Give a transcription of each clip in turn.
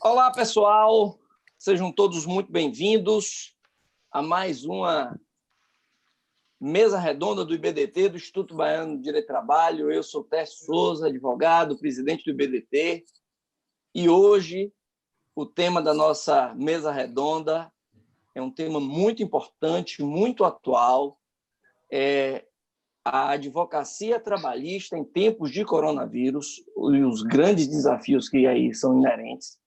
Olá, pessoal! Sejam todos muito bem-vindos a mais uma mesa redonda do IBDT, do Instituto Baiano de Direito do Trabalho. Eu sou Tércio Souza, advogado, presidente do IBDT, e hoje o tema da nossa mesa redonda é um tema muito importante, muito atual, é a advocacia trabalhista em tempos de coronavírus e os grandes desafios que aí são inerentes.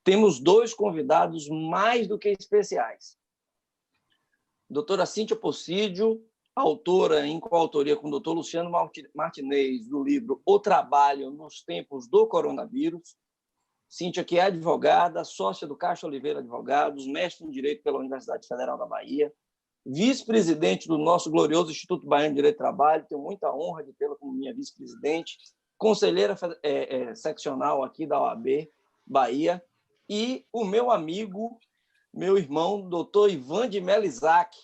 Temos dois convidados mais do que especiais. Doutora Cíntia Possídio, autora em coautoria com o doutor Luciano Martinez do livro O Trabalho nos Tempos do Coronavírus. Cíntia, que é advogada, sócia do Castro Oliveira Advogados, mestre em Direito pela Universidade Federal da Bahia, vice-presidente do nosso glorioso Instituto Baiano de Direito do Trabalho, tenho muita honra de tê-la como minha vice-presidente, conselheira seccional aqui da OAB Bahia, e o meu amigo, meu irmão, doutor Ivan de Mello Isaac,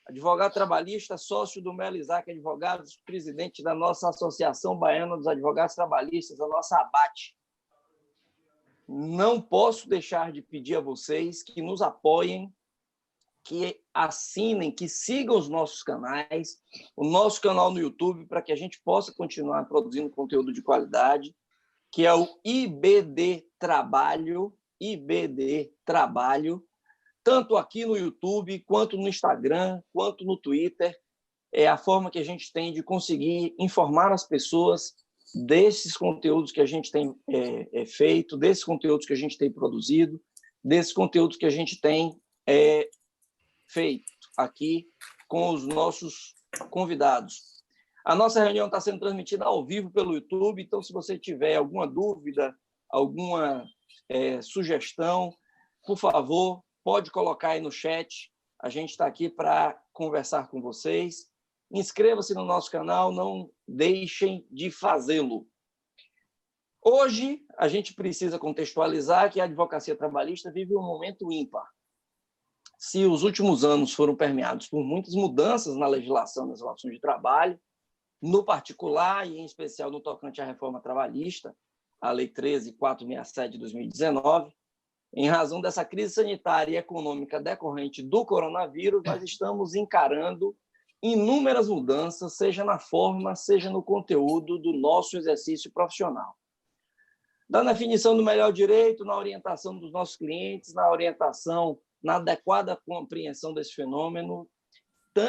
advogado trabalhista, sócio do Mello Isaac Advogados, presidente da nossa Associação Baiana dos Advogados Trabalhistas, a nossa ABAT. Não posso deixar de pedir a vocês que nos apoiem, que assinem, que sigam os nossos canais, o nosso canal no YouTube, para que a gente possa continuar produzindo conteúdo de qualidade, que é o IBD Trabalho, tanto aqui no YouTube, quanto no Instagram, quanto no Twitter. É a forma que a gente tem de conseguir informar as pessoas desses conteúdos que a gente tem feito, desses conteúdos que a gente tem produzido, desses conteúdos que a gente tem feito aqui com os nossos convidados. A nossa reunião está sendo transmitida ao vivo pelo YouTube, então, se você tiver alguma dúvida, alguma sugestão, por favor, pode colocar aí no chat. A gente está aqui para conversar com vocês. Inscreva-se no nosso canal, não deixem de fazê-lo. Hoje, a gente precisa contextualizar que a advocacia trabalhista vive um momento ímpar. Se os últimos anos foram permeados por muitas mudanças na legislação das relações de trabalho, no particular e em especial no tocante à reforma trabalhista, a Lei 13.467 de 2019, em razão dessa crise sanitária e econômica decorrente do coronavírus, nós estamos encarando inúmeras mudanças, seja na forma, seja no conteúdo do nosso exercício profissional. Da definição do melhor direito, na orientação dos nossos clientes, na orientação, na adequada compreensão desse fenômeno,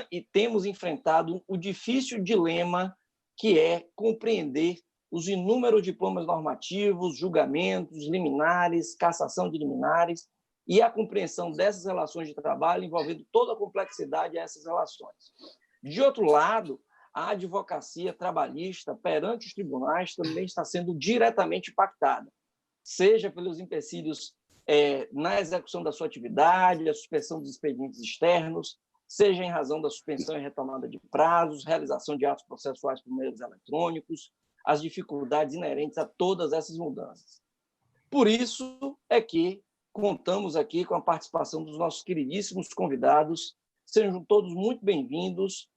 e temos enfrentado o difícil dilema que é compreender os inúmeros diplomas normativos, julgamentos, liminares, cassação de liminares e a compreensão dessas relações de trabalho envolvendo toda a complexidade dessas relações. De outro lado, a advocacia trabalhista perante os tribunais também está sendo diretamente impactada, seja pelos empecilhos na execução da sua atividade, a suspensão dos expedientes externos, seja em razão da suspensão e retomada de prazos, realização de atos processuais por meios eletrônicos, as dificuldades inerentes a todas essas mudanças. Por isso é que contamos aqui com a participação dos nossos queridíssimos convidados. Sejam todos muito bem-vindos.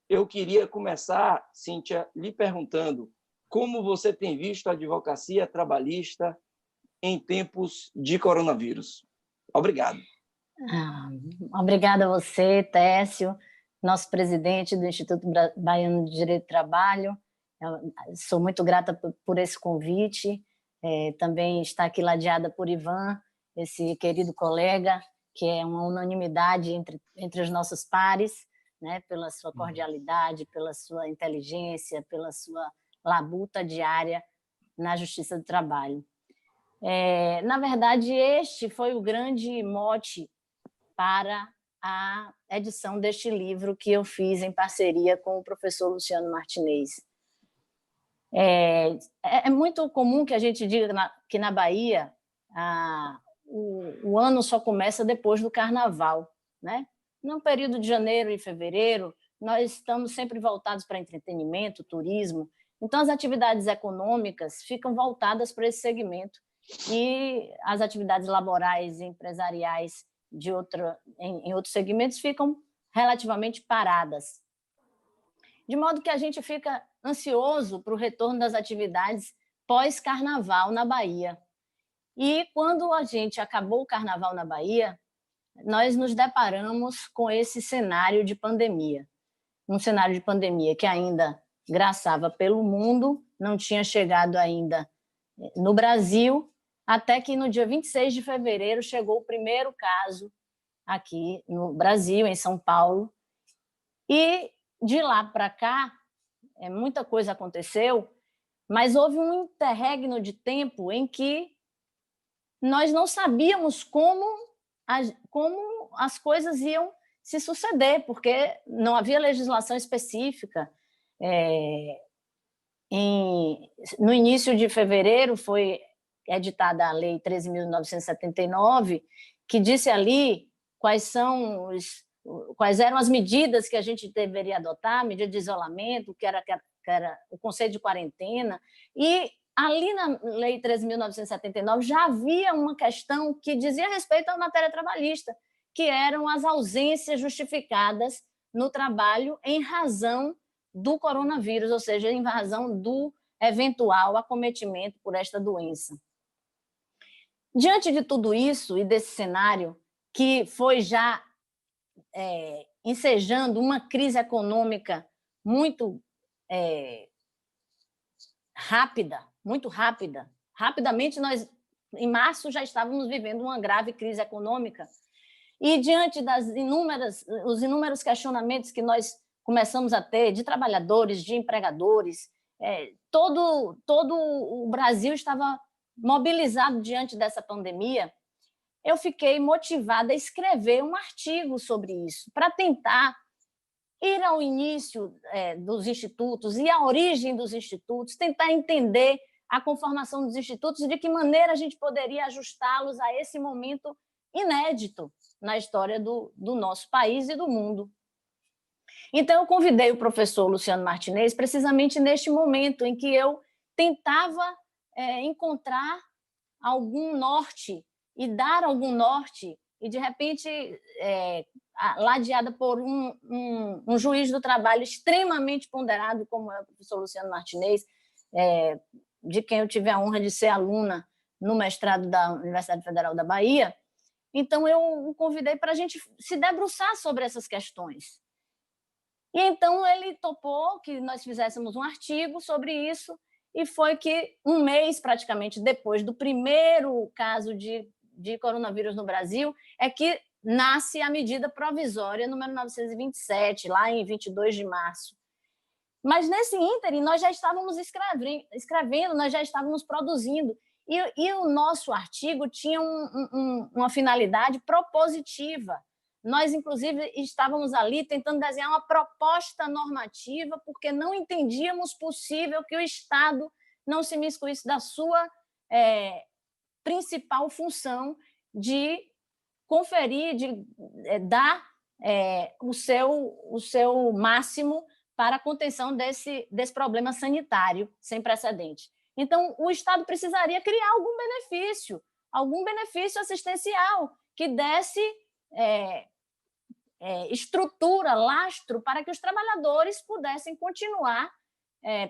Eu queria começar, Cíntia, lhe perguntando como você tem visto a advocacia trabalhista em tempos de coronavírus. Obrigado. Obrigada a você, Tércio, nosso presidente do Instituto Baiano de Direito do Trabalho. Eu sou muito grata por esse convite. Também está aqui ladeada por Ivan, esse querido colega, que é uma unanimidade entre os nossos pares, né, pela sua cordialidade, pela sua inteligência, pela sua labuta diária na Justiça do Trabalho. Na verdade, este foi o grande mote para a edição deste livro que eu fiz em parceria com o professor Luciano Martinez. É muito comum que a gente diga que na Bahia o ano só começa depois do carnaval, né? No período de janeiro e fevereiro, nós estamos sempre voltados para entretenimento, turismo, então as atividades econômicas ficam voltadas para esse segmento e as atividades laborais e empresariais em outros segmentos ficam relativamente paradas. De modo que a gente fica ansioso para o retorno das atividades pós-carnaval na Bahia. E quando a gente acabou o carnaval na Bahia, nós nos deparamos com esse cenário de pandemia. Um cenário de pandemia que ainda graçava pelo mundo, não tinha chegado ainda no Brasil, até que no dia 26 de fevereiro chegou o primeiro caso aqui no Brasil, em São Paulo. E de lá para cá, muita coisa aconteceu, mas houve um interregno de tempo em que nós não sabíamos como as coisas iam se suceder, porque não havia legislação específica. No início de fevereiro foi editada a Lei 13.979, que disse ali quais eram as medidas que a gente deveria adotar, medida de isolamento, que era o conceito de quarentena, e ali na Lei 13.979 já havia uma questão que dizia respeito à matéria trabalhista, que eram as ausências justificadas no trabalho em razão do coronavírus, ou seja, em razão do eventual acometimento por esta doença. Diante de tudo isso e desse cenário, que foi já ensejando uma crise econômica muito rápida, muito rápida. Rapidamente, nós, em março, já estávamos vivendo uma grave crise econômica. E diante os inúmeros questionamentos que nós começamos a ter de trabalhadores, de empregadores, todo o Brasil estava mobilizado diante dessa pandemia, eu fiquei motivada a escrever um artigo sobre isso, para tentar ir ao início dos institutos e à origem dos institutos, tentar entender a conformação dos institutos e de que maneira a gente poderia ajustá-los a esse momento inédito na história do nosso país e do mundo. Então, eu convidei o professor Luciano Martinez precisamente neste momento em que eu tentava encontrar algum norte e dar algum norte, e, de repente, ladeada por um juiz do trabalho extremamente ponderado, como é o professor Luciano Martinez, de quem eu tive a honra de ser aluna no mestrado da Universidade Federal da Bahia. Então, eu o convidei para a gente se debruçar sobre essas questões. E então ele topou que nós fizéssemos um artigo sobre isso, e foi que um mês praticamente depois do primeiro caso de coronavírus no Brasil é que nasce a medida provisória número 927, lá em 22 de março. Mas nesse ínterim nós já estávamos escrevendo, nós já estávamos produzindo, e o nosso artigo tinha uma finalidade propositiva. Nós, inclusive, estávamos ali tentando desenhar uma proposta normativa, porque não entendíamos possível que o Estado não se imiscuísse da sua principal função de conferir, de dar o seu máximo para a contenção desse problema sanitário sem precedente. Então, o Estado precisaria criar algum benefício assistencial que desse estrutura, lastro, para que os trabalhadores pudessem continuar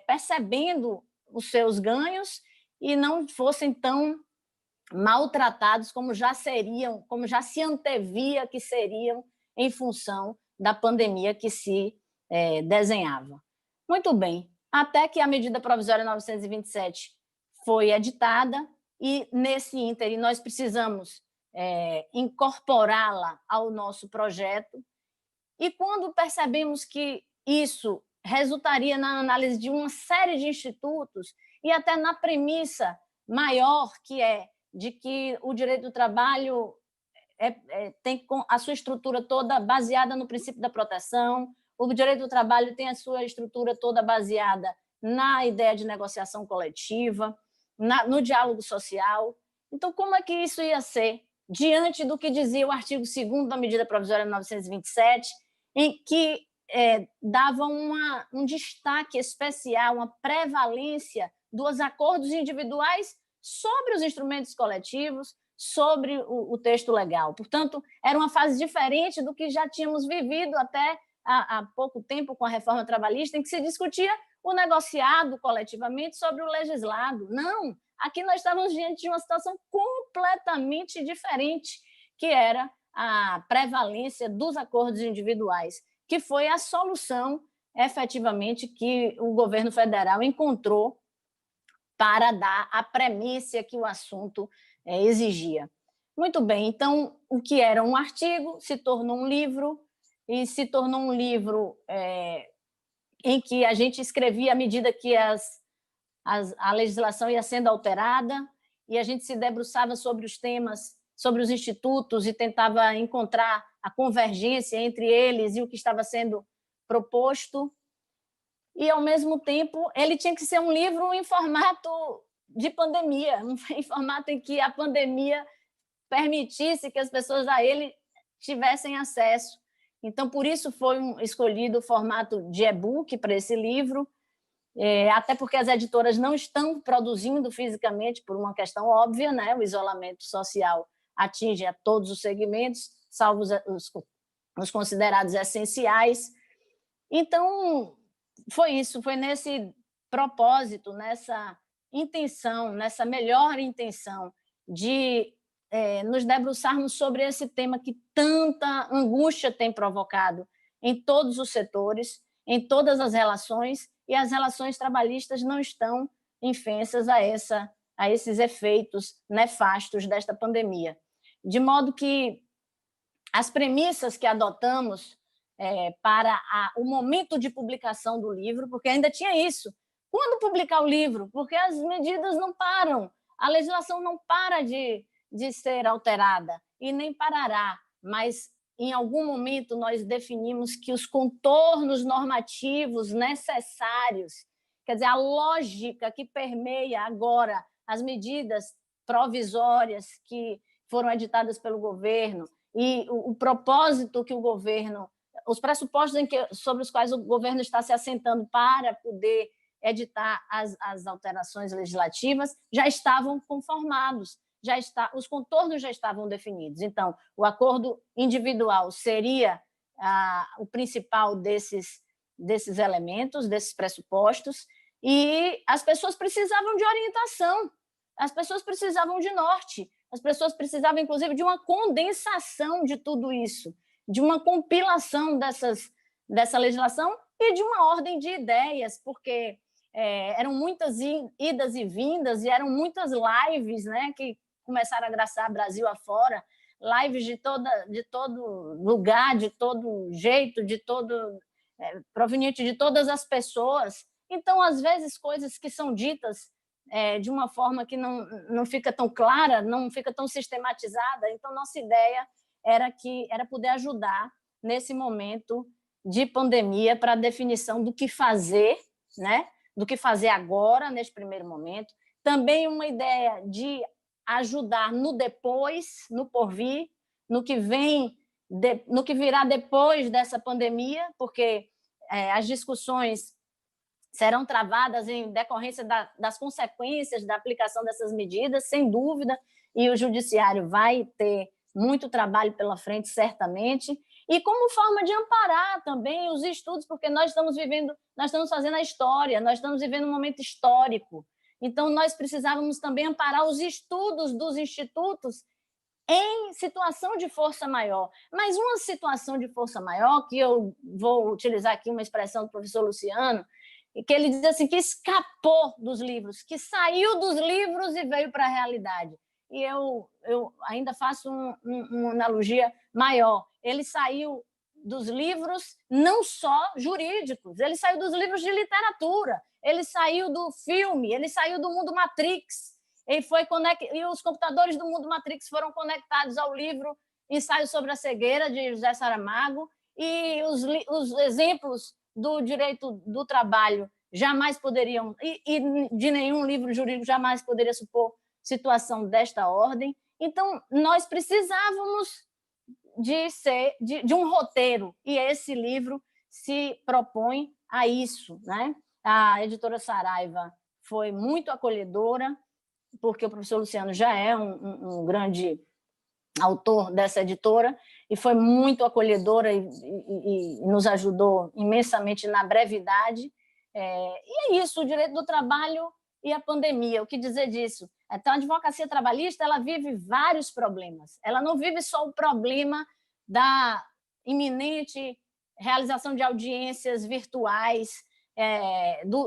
percebendo os seus ganhos e não fossem tão maltratados como já se antevia que seriam em função da pandemia que se desenhava. Muito bem, até que a medida provisória 927 foi editada, e nesse ínterim nós precisamos incorporá-la ao nosso projeto, e quando percebemos que isso resultaria na análise de uma série de institutos e até na premissa maior, que é de que o direito do trabalho tem a sua estrutura toda baseada no princípio da proteção, o direito do trabalho tem a sua estrutura toda baseada na ideia de negociação coletiva, no diálogo social. Então, como é que isso ia ser diante do que dizia o artigo 2º da medida provisória 927, em que dava um destaque especial, uma prevalência dos acordos individuais sobre os instrumentos coletivos, sobre o texto legal. Portanto, era uma fase diferente do que já tínhamos vivido até há pouco tempo com a reforma trabalhista, em que se discutia o negociado coletivamente sobre o legislado. Não, aqui nós estávamos diante de uma situação completamente diferente, que era a prevalência dos acordos individuais, que foi a solução, efetivamente, que o governo federal encontrou para dar a premissa que o assunto exigia. Muito bem, então, o que era um artigo se tornou um livro, e se tornou um livro em que a gente escrevia à medida que a legislação ia sendo alterada, e a gente se debruçava sobre os temas, sobre os institutos, e tentava encontrar a convergência entre eles e o que estava sendo proposto. E, ao mesmo tempo, ele tinha que ser um livro em formato de pandemia, em formato em que a pandemia permitisse que as pessoas a ele tivessem acesso. Então, por isso foi escolhido o formato de e-book para esse livro, até porque as editoras não estão produzindo fisicamente por uma questão óbvia, né? O isolamento social atinge a todos os segmentos, salvo os considerados essenciais. Então, foi isso, foi nesse propósito, nessa intenção, nessa melhor intenção de nos debruçarmos sobre esse tema que tanta angústia tem provocado em todos os setores, em todas as relações, e as relações trabalhistas não estão infensas a esses efeitos nefastos desta pandemia. De modo que as premissas que adotamos para o momento de publicação do livro, porque ainda tinha isso. Quando publicar o livro? Porque as medidas não param, a legislação não para de ser alterada e nem parará, mas em algum momento nós definimos que os contornos normativos necessários, quer dizer, a lógica que permeia agora as medidas provisórias que foram editadas pelo governo e o propósito que o governo, os pressupostos sobre os quais o governo está se assentando para poder editar as alterações legislativas, já estavam conformados, os contornos já estavam definidos. Então, o acordo individual seria o principal desses elementos, desses pressupostos, e as pessoas precisavam de orientação, as pessoas precisavam de norte, as pessoas precisavam, inclusive, de uma condensação de tudo isso, de uma compilação dessa legislação e de uma ordem de ideias, porque eram muitas idas e vindas e eram muitas lives, né, que começaram a graçar Brasil afora, lives de todo lugar, de todo jeito, proveniente de todas as pessoas. Então, às vezes, coisas que são ditas de uma forma que não fica tão clara, não fica tão sistematizada. Então, nossa ideia era poder ajudar nesse momento de pandemia para a definição do que fazer, né? Do que fazer agora, neste primeiro momento. Também uma ideia de ajudar no depois, no porvir, no que virá depois dessa pandemia, porque as discussões serão travadas em decorrência das consequências da aplicação dessas medidas, sem dúvida, e o judiciário vai ter muito trabalho pela frente, certamente, e como forma de amparar também os estudos, porque nós estamos fazendo a história, nós estamos vivendo um momento histórico. Então, nós precisávamos também amparar os estudos dos institutos em situação de força maior. Mas uma situação de força maior, que eu vou utilizar aqui uma expressão do professor Luciano, que ele diz assim, que escapou dos livros, que saiu dos livros e veio para a realidade. E eu ainda faço uma analogia maior. Ele saiu dos livros não só jurídicos, ele saiu dos livros de literatura, ele saiu do filme, ele saiu do mundo Matrix, e os computadores do mundo Matrix foram conectados ao livro Ensaio sobre a Cegueira, de José Saramago, e os exemplos do direito do trabalho jamais poderiam, e de nenhum livro jurídico jamais poderia supor situação desta ordem. Então, nós precisávamos de um roteiro, e esse livro se propõe a isso, né? A editora Saraiva foi muito acolhedora, porque o professor Luciano já é um grande autor dessa editora, e foi muito acolhedora e nos ajudou imensamente na brevidade, E é isso, o direito do trabalho e a pandemia, o que dizer disso? Então, a advocacia trabalhista, ela vive vários problemas. Ela não vive só o problema da iminente realização de audiências virtuais,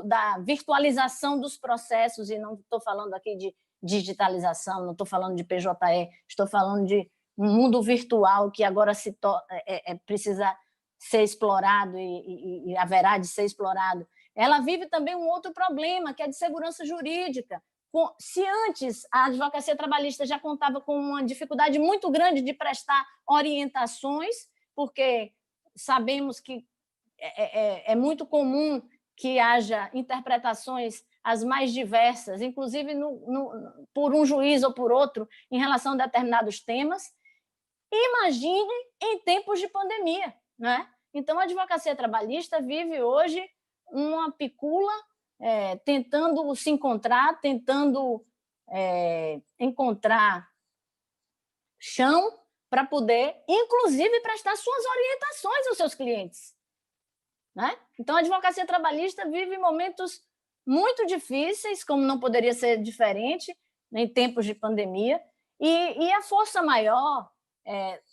da virtualização dos processos, e não estou falando aqui de digitalização, não estou falando de PJE, estou falando de um mundo virtual que agora precisa ser explorado e haverá de ser explorado. Ela vive também um outro problema, que é de segurança jurídica. Se antes a advocacia trabalhista já contava com uma dificuldade muito grande de prestar orientações, porque sabemos que é muito comum que haja interpretações as mais diversas, inclusive por um juiz ou por outro, em relação a determinados temas. Imagine em tempos de pandemia, né? Então, a advocacia trabalhista vive hoje uma picula, tentando se encontrar, tentando encontrar chão para poder, inclusive, prestar suas orientações aos seus clientes, né? Então, a advocacia trabalhista vive momentos muito difíceis, como não poderia ser diferente, em tempos de pandemia, e a força maior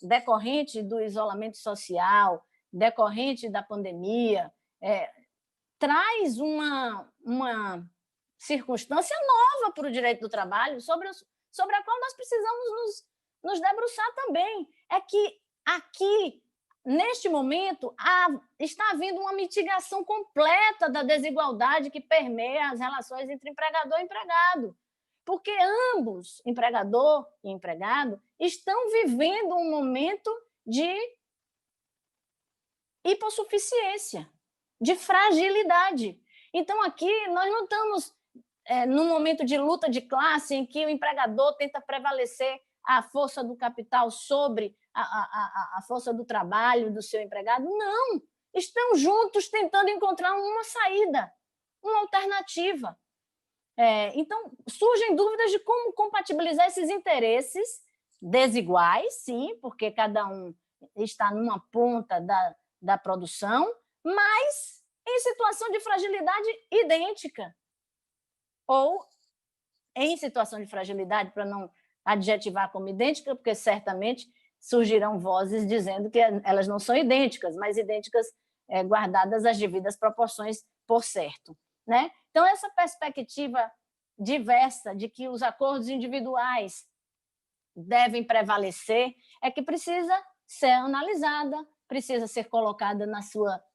decorrente do isolamento social, decorrente da pandemia, traz uma circunstância nova para o direito do trabalho, sobre a qual nós precisamos nos debruçar também. É que aqui, neste momento, está havendo uma mitigação completa da desigualdade que permeia as relações entre empregador e empregado, porque ambos, empregador e empregado, estão vivendo um momento de hipossuficiência, de fragilidade. Então, aqui, nós não estamos num momento de luta de classe em que o empregador tenta prevalecer a força do capital sobre a força do trabalho do seu empregado. Não! Estão juntos tentando encontrar uma saída, uma alternativa. Então, surgem dúvidas de como compatibilizar esses interesses desiguais, sim, porque cada um está numa ponta da produção, mas em situação de fragilidade idêntica. Ou em situação de fragilidade, para não adjetivar como idêntica, porque certamente surgirão vozes dizendo que elas não são idênticas, mas idênticas guardadas as devidas proporções, por certo, né? Então, essa perspectiva diversa de que os acordos individuais devem prevalecer é que precisa ser analisada, precisa ser colocada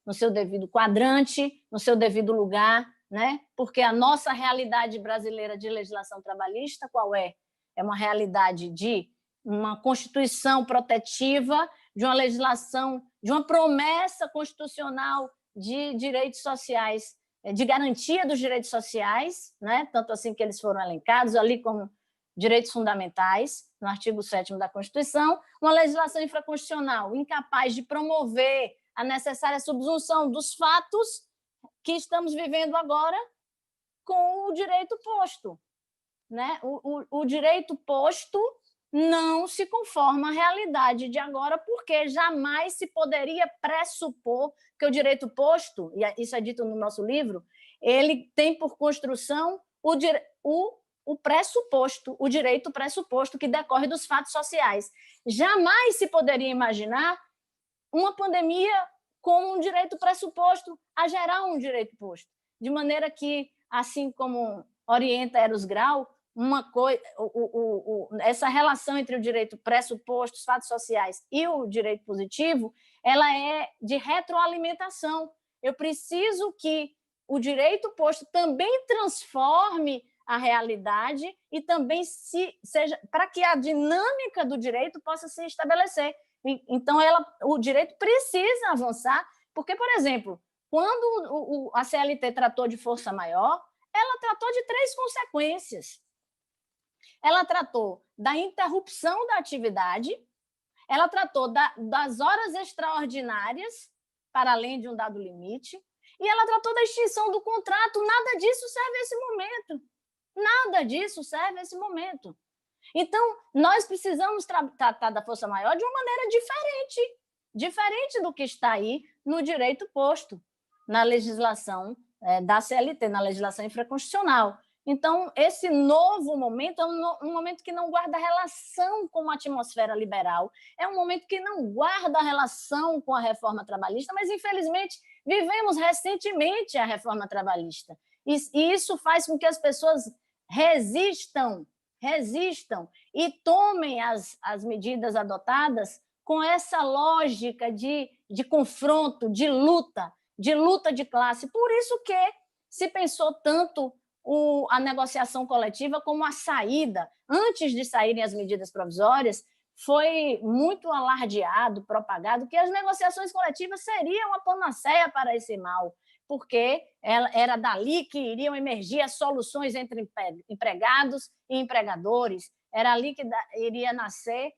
no seu devido quadrante, no seu devido lugar, né? Porque a nossa realidade brasileira de legislação trabalhista, qual é? É uma realidade de uma Constituição protetiva, de uma legislação, de uma promessa constitucional de direitos sociais, de garantia dos direitos sociais, né? Tanto assim que eles foram elencados ali como direitos fundamentais, no artigo 7º da Constituição, uma legislação infraconstitucional incapaz de promover a necessária subsunção dos fatos que estamos vivendo agora com o direito posto, né? O direito posto não se conforma à realidade de agora, porque jamais se poderia pressupor que o direito posto, e isso é dito no nosso livro, ele tem por construção o pressuposto, o direito pressuposto que decorre dos fatos sociais. Jamais se poderia imaginar uma pandemia como um direito pressuposto a gerar um direito posto. De maneira que, assim como orienta Eros Grau, essa relação entre o direito pressuposto, os fatos sociais e o direito positivo, ela é de retroalimentação. Eu preciso que o direito posto também transforme a realidade e também seja para que a dinâmica do direito possa se estabelecer. Então, o direito precisa avançar, porque, por exemplo, quando a CLT tratou de força maior, ela tratou de 3 consequências. Ela tratou da interrupção da atividade, ela tratou das horas extraordinárias, para além de um dado limite, e ela tratou da extinção do contrato. Nada disso serve a esse momento. Nada disso serve a esse momento. Então, nós precisamos tratar da força maior de uma maneira diferente do que está aí no direito posto, na legislação da CLT, na legislação infraconstitucional. Então, esse novo momento é um momento que não guarda relação com a atmosfera liberal, é um momento que não guarda relação com a reforma trabalhista, mas, infelizmente, vivemos recentemente a reforma trabalhista. E isso faz com que as pessoas resistam e tomem as medidas adotadas com essa lógica de confronto, de luta de classe. Por isso que se pensou tanto a negociação coletiva como a saída. Antes de saírem as medidas provisórias, foi muito alardeado, propagado, que as negociações coletivas seriam a panaceia para esse mal, porque era dali que iriam emergir as soluções entre empregados e empregadores, era ali que iria nascer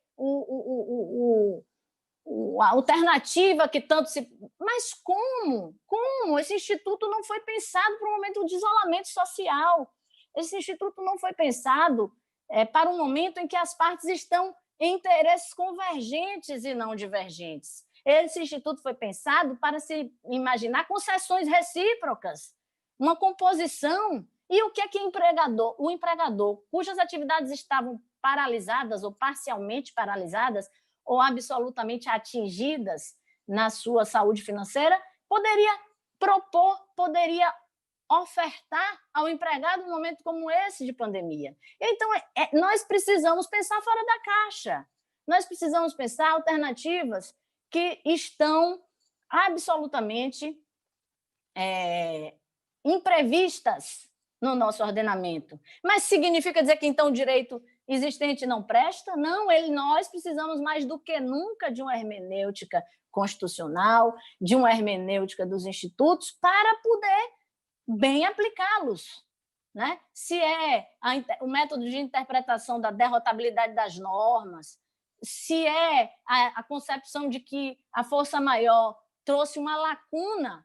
a alternativa que tanto se... Mas como? Como? Esse instituto não foi pensado para um momento de isolamento social. Esse instituto não foi pensado para um momento em que as partes estão em interesses convergentes e não divergentes. Esse instituto foi pensado para se imaginar concessões recíprocas, uma composição. E o que é que o empregador, cujas atividades estavam paralisadas ou parcialmente paralisadas, ou absolutamente atingidas na sua saúde financeira, poderia propor, poderia ofertar ao empregado num momento como esse de pandemia. Então, nós precisamos pensar fora da caixa, nós precisamos pensar alternativas que estão absolutamente imprevistas no nosso ordenamento. Mas significa dizer que, então, o direito existente não presta? Não, nós precisamos mais do que nunca de uma hermenêutica constitucional, de uma hermenêutica dos institutos, para poder bem aplicá-los. Né? Se é o método de interpretação da derrotabilidade das normas, se é a concepção de que a força maior trouxe uma lacuna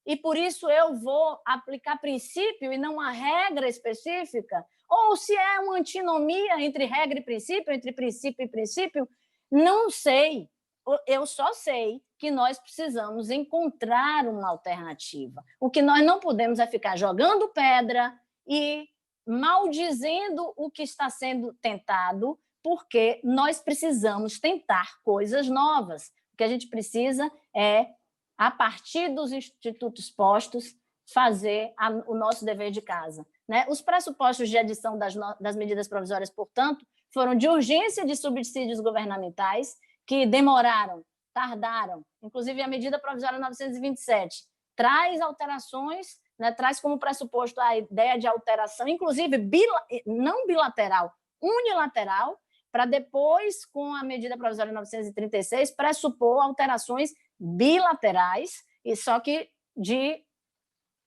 e, por isso, eu vou aplicar princípio e não uma regra específica, ou se é uma antinomia entre regra e princípio, entre princípio e princípio, não sei. Eu só sei que nós precisamos encontrar uma alternativa. O que nós não podemos é ficar jogando pedra e maldizendo o que está sendo tentado, porque nós precisamos tentar coisas novas. O que a gente precisa é, a partir dos institutos postos, fazer o nosso dever de casa. Né? Os pressupostos de adição das medidas provisórias, portanto, foram de urgência de subsídios governamentais, que tardaram. Inclusive, a medida provisória 927 traz alterações, né, traz como pressuposto a ideia de alteração, inclusive não bilateral, unilateral, para depois, com a medida provisória 936, pressupor alterações bilaterais, e só que de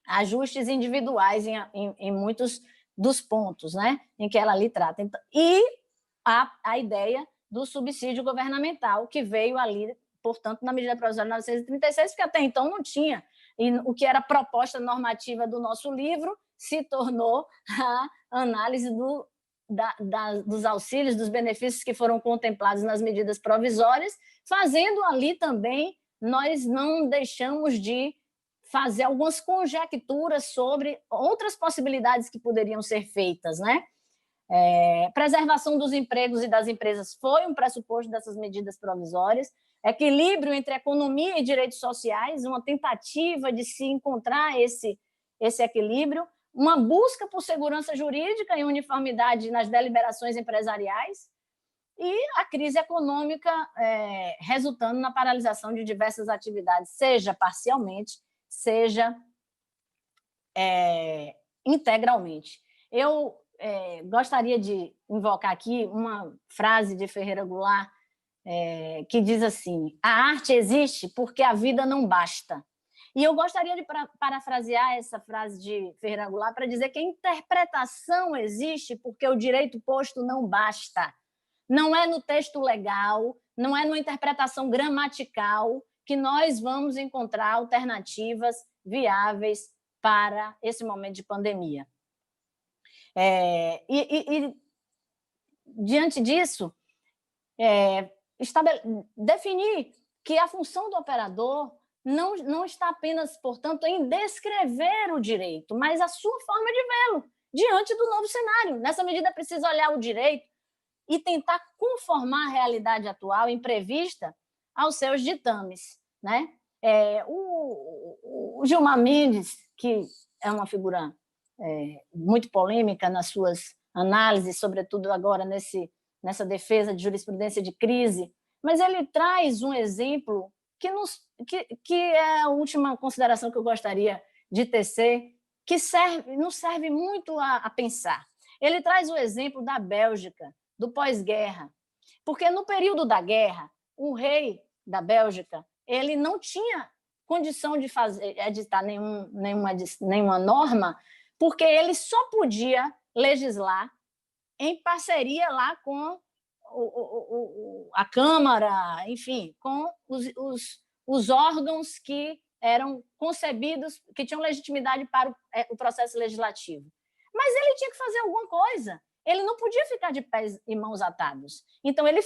ajustes individuais em muitos dos pontos, né, em que ela ali trata. Então, e a ideia do subsídio governamental, que veio ali, portanto, na medida provisória 936, que até então não tinha. E o que era proposta normativa do nosso livro se tornou a análise dos auxílios, dos benefícios que foram contemplados nas medidas provisórias, fazendo ali também, nós não deixamos de fazer algumas conjecturas sobre outras possibilidades que poderiam ser feitas, né? Preservação dos empregos e das empresas foi um pressuposto dessas medidas provisórias, equilíbrio entre economia e direitos sociais, uma tentativa de se encontrar esse equilíbrio, uma busca por segurança jurídica e uniformidade nas deliberações empresariais, e a crise econômica resultando na paralisação de diversas atividades, seja parcialmente, seja integralmente. Eu gostaria de invocar aqui uma frase de Ferreira Goulart, que diz assim: a arte existe porque a vida não basta. E eu gostaria de parafrasear essa frase de Ferreira Goulart para dizer que a interpretação existe porque o direito posto não basta. Não é no texto legal, não é numa interpretação gramatical que nós vamos encontrar alternativas viáveis para esse momento de pandemia. Diante disso, definir que a função do operador não está apenas, portanto, em descrever o direito, mas a sua forma de vê-lo diante do novo cenário. Nessa medida, é preciso olhar o direito e tentar conformar a realidade atual imprevista aos seus ditames, né? O Gilmar Mendes, que é uma figura muito polêmica nas suas análises, sobretudo agora nessa defesa de jurisprudência de crise, mas ele traz um exemplo que é a última consideração que eu gostaria de tecer, que nos serve muito a pensar. Ele traz o exemplo da Bélgica, do pós-guerra, porque no período da guerra, o rei da Bélgica ele não tinha condição de editar nenhuma norma, porque ele só podia legislar em parceria lá com a Câmara, enfim, com os órgãos que eram concebidos, que tinham legitimidade para o processo legislativo. Mas ele tinha que fazer alguma coisa. Ele não podia ficar de pés e mãos atados. Então, ele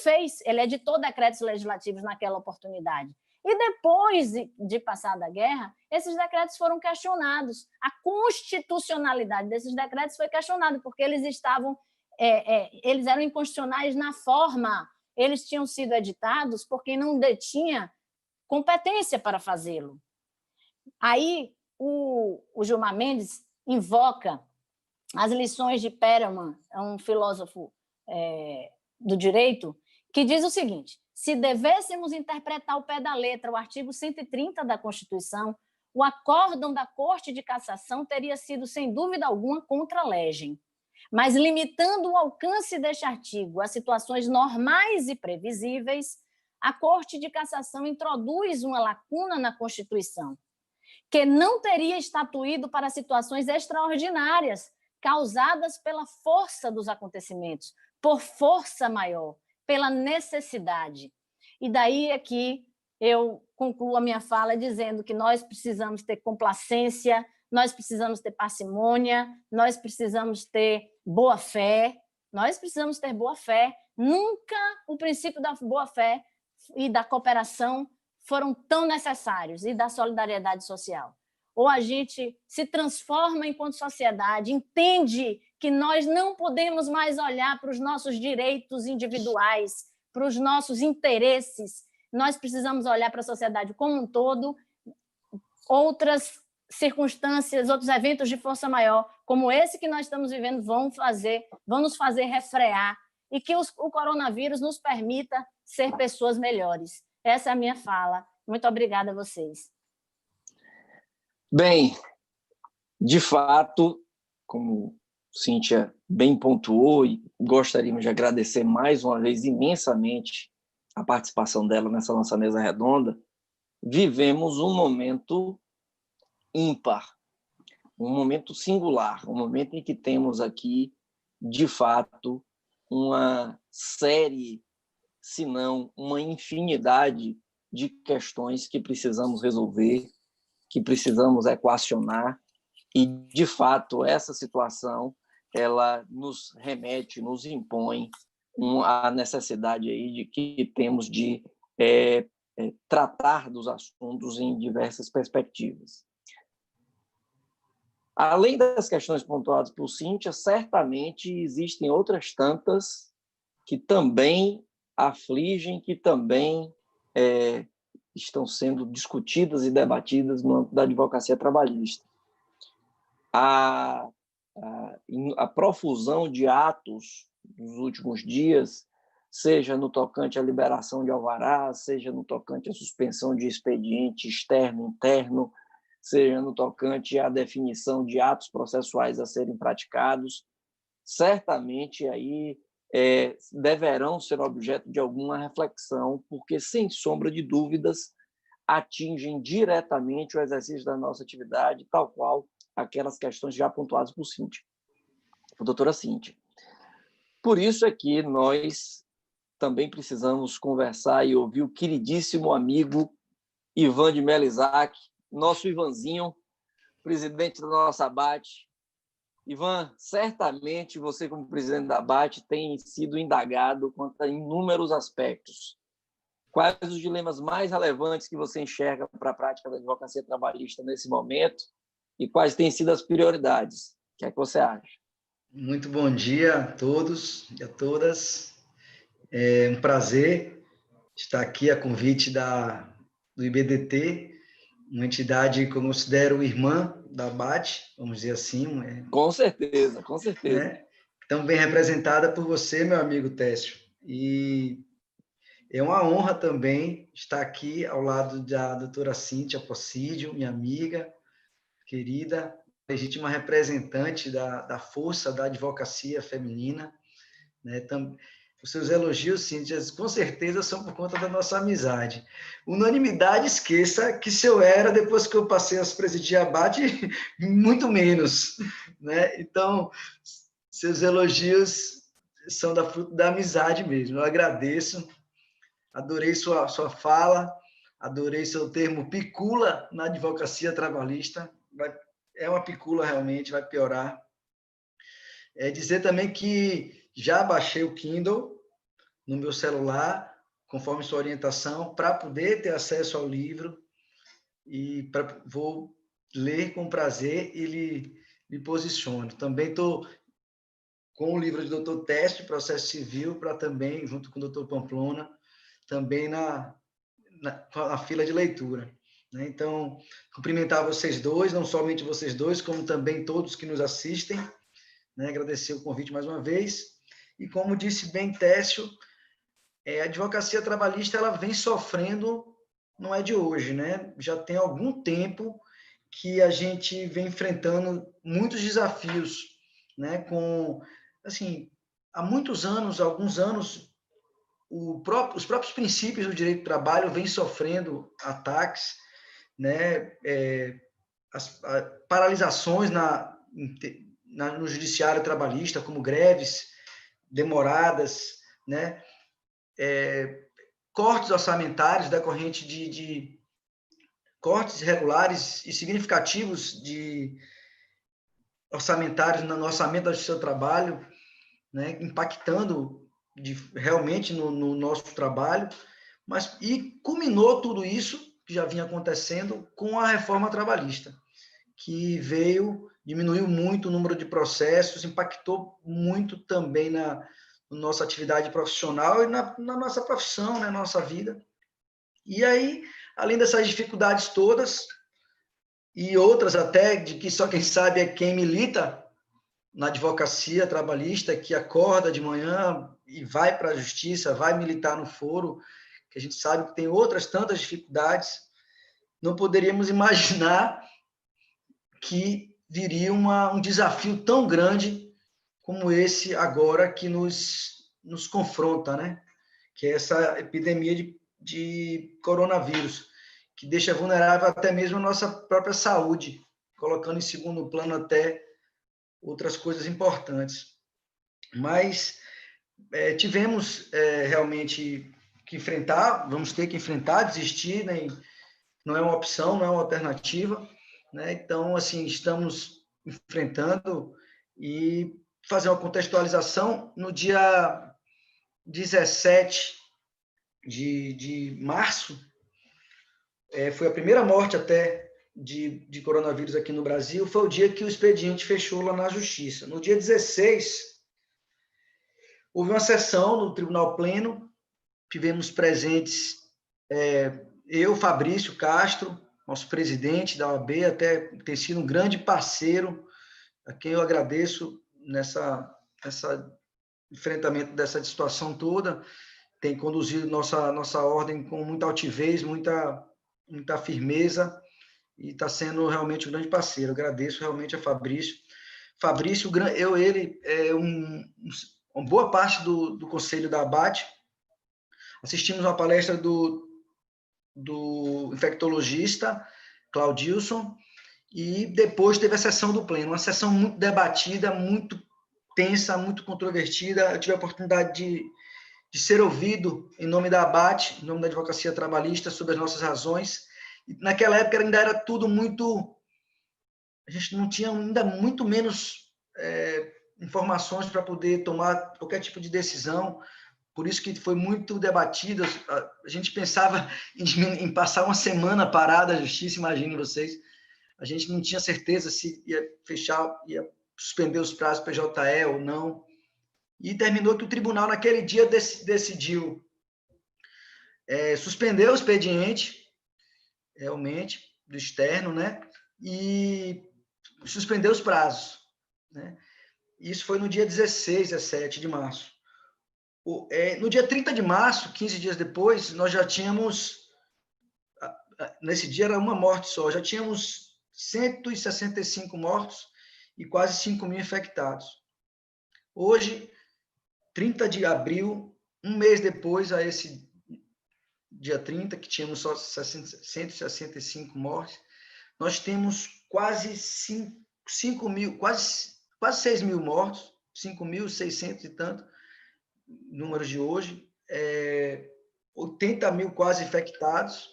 editou decretos legislativos naquela oportunidade. E depois de passar da guerra, esses decretos foram questionados. A constitucionalidade desses decretos foi questionada, porque eles eram inconstitucionais na forma. Eles tinham sido editados por quem não detinha competência para fazê-lo. Aí, o Gilmar Mendes invoca as lições de Perelman, um filósofo do direito, que diz o seguinte: se devêssemos interpretar ao pé da letra o artigo 130 da Constituição, o acórdão da Corte de Cassação teria sido, sem dúvida alguma, contra legem. Mas, limitando o alcance deste artigo a situações normais e previsíveis, a Corte de Cassação introduz uma lacuna na Constituição, que não teria estatuído para situações extraordinárias, causadas pela força dos acontecimentos, por força maior, pela necessidade. E daí é que eu concluo a minha fala dizendo que nós precisamos ter complacência, nós precisamos ter parcimônia, nós precisamos ter boa-fé, Nunca o princípio da boa-fé e da cooperação foram tão necessários, e da solidariedade social. Ou a gente se transforma enquanto sociedade, entende que nós não podemos mais olhar para os nossos direitos individuais, para os nossos interesses, nós precisamos olhar para a sociedade como um todo. Outras circunstâncias, outros eventos de força maior, como esse que nós estamos vivendo, vão nos fazer refrear, e que o coronavírus nos permita ser pessoas melhores. Essa é a minha fala. Muito obrigada a vocês. Bem, de fato, como Cíntia bem pontuou, e gostaríamos de agradecer mais uma vez imensamente a participação dela nessa nossa mesa redonda, vivemos um momento ímpar, um momento singular, um momento em que temos aqui, de fato, uma série, se não uma infinidade de questões que precisamos resolver, que precisamos equacionar, e, de fato, essa situação ela nos remete, nos impõe a necessidade aí de que temos de tratar dos assuntos em diversas perspectivas. Além das questões pontuadas por Cíntia, certamente existem outras tantas que também afligem, que também estão sendo discutidas e debatidas no âmbito da advocacia trabalhista. A profusão de atos nos últimos dias, seja no tocante à liberação de alvará, seja no tocante à suspensão de expediente externo, interno, seja no tocante à definição de atos processuais a serem praticados, certamente aí deverão ser objeto de alguma reflexão, porque, sem sombra de dúvidas, atingem diretamente o exercício da nossa atividade, tal qual aquelas questões já pontuadas por Cíntia, por doutora Cíntia. Por isso é que nós também precisamos conversar e ouvir o queridíssimo amigo Ivan de Mello Isaac, nosso Ivanzinho, presidente da nossa ABAT. Ivan, certamente você, como presidente da ABAT, tem sido indagado quanto a inúmeros aspectos. quais os dilemas mais relevantes que você enxerga para a prática da advocacia trabalhista nesse momento e quais têm sido as prioridades? O que é que você acha? Muito bom dia a todos e a todas. É um prazer estar aqui a convite do IBDT, uma entidade que eu considero irmã da ABAT, vamos dizer assim. Com certeza, com certeza. Né? Tão bem representada por você, meu amigo Técio. E é uma honra também estar aqui ao lado da doutora Cíntia Possídio, minha amiga querida, legítima representante da força da advocacia feminina. Né? Os seus elogios, Cíntia, com certeza são por conta da nossa amizade. Unanimidade, esqueça que se eu era, depois que eu passei a presidir a ABAT, muito menos. Né? Então, seus elogios são da amizade mesmo. Eu agradeço, adorei sua fala, adorei seu termo picula na advocacia trabalhista. É uma picula realmente, vai piorar. Dizer também que já baixei o Kindle no meu celular, conforme sua orientação, para poder ter acesso ao livro e vou ler com prazer e me posiciono. Também estou com o livro do Dr. Teste, Processo Civil, para também, junto com o Dr. Pamplona, também na fila de leitura. Né? Então, cumprimentar vocês dois, não somente vocês dois, como também todos que nos assistem, né? Agradecer o convite mais uma vez. E como disse bem Técio, a advocacia trabalhista ela vem sofrendo, não é de hoje, né? Já tem algum tempo que a gente vem enfrentando muitos desafios, né? Assim, há muitos anos, alguns anos, os próprios princípios do direito do trabalho vêm sofrendo ataques, né? Paralisações no judiciário trabalhista, como greves demoradas, né? Cortes orçamentários decorrentes de cortes irregulares e significativos de orçamentários no orçamento do seu trabalho, né? Impactando realmente no nosso trabalho, e culminou tudo isso que já vinha acontecendo com a reforma trabalhista, que diminuiu muito o número de processos, impactou muito também na nossa atividade profissional e na nossa profissão, né, na nossa vida. E aí, além dessas dificuldades todas, e outras até, de que só quem sabe é quem milita na advocacia trabalhista, que acorda de manhã e vai para a justiça, vai militar no foro, que a gente sabe que tem outras tantas dificuldades, não poderíamos imaginar que viria um desafio tão grande como esse agora que nos confronta, né? Que é essa epidemia de coronavírus, que deixa vulnerável até mesmo a nossa própria saúde, colocando em segundo plano até outras coisas importantes. Mas tivemos realmente que enfrentar, vamos ter que enfrentar, desistir, né? Não é uma opção, não é uma alternativa, né? Então, assim, estamos enfrentando e fazer uma contextualização no dia 17 de março, foi a primeira morte até de coronavírus aqui no Brasil, foi o dia que o expediente fechou lá na Justiça. No dia 16, houve uma sessão no Tribunal Pleno, tivemos presentes eu, Fabrício Castro, nosso presidente da OAB, até tem sido um grande parceiro, a quem eu agradeço nessa enfrentamento dessa situação toda, tem conduzido nossa ordem com muita altivez, muita firmeza, e está sendo realmente um grande parceiro. Eu agradeço realmente a Fabrício. Fabrício, ele é uma boa parte do conselho da ABAT. Assistimos uma palestra do infectologista Claudilson, e depois teve a sessão do Pleno, uma sessão muito debatida, muito tensa, muito controvertida. Eu tive a oportunidade de ser ouvido em nome da ABAT, em nome da advocacia trabalhista, sobre as nossas razões. E naquela época ainda era tudo muito... A gente não tinha ainda muito menos informações para poder tomar qualquer tipo de decisão. por isso que foi muito debatido. A gente pensava em passar uma semana parada a justiça, imaginem vocês. A gente não tinha certeza se ia fechar, ia suspender os prazos PJE ou não. E terminou que o tribunal, naquele dia, decidiu suspender o expediente, realmente, do externo, né? E suspender os prazos, né? Isso foi no dia 16, 17 de março. No dia 30 de março, 15 dias depois, nós já tínhamos, nesse dia era uma morte só, já tínhamos 165 mortos e quase 5.000 infectados. Hoje, 30 de abril, um mês depois, a esse dia 30, que tínhamos só 165 mortes, nós temos quase 5.000, quase 6.000 mortos, 5.600 e tanto, números de hoje, 80.000 quase infectados,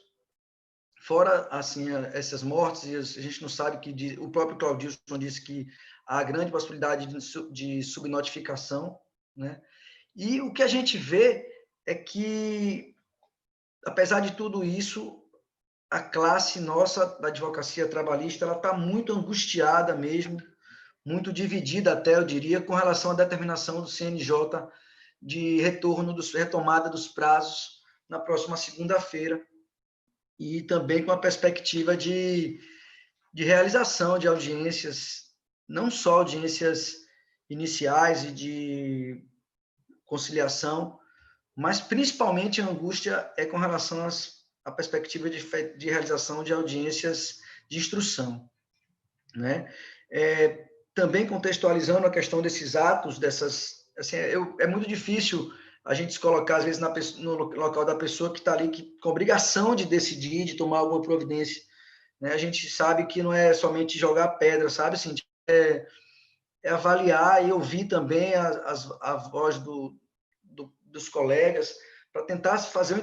fora assim, essas mortes, e a gente não sabe que o próprio Claudilson disse que há grande possibilidade de subnotificação, né? E o que a gente vê é que, apesar de tudo isso, a classe nossa da advocacia trabalhista, ela está muito angustiada mesmo, muito dividida até, eu diria, com relação à determinação do CNJ de retomada dos prazos na próxima segunda-feira, e também com a perspectiva de realização de audiências, não só audiências iniciais e de conciliação, mas principalmente a angústia é com relação à perspectiva de realização de audiências de instrução, né? Também contextualizando a questão desses atos, assim, é muito difícil a gente se colocar, às vezes, no local da pessoa que está ali com obrigação de decidir, de tomar alguma providência, né? A gente sabe que não é somente jogar pedra, sabe? Assim, é avaliar e ouvir também a voz dos colegas, para tentar fazer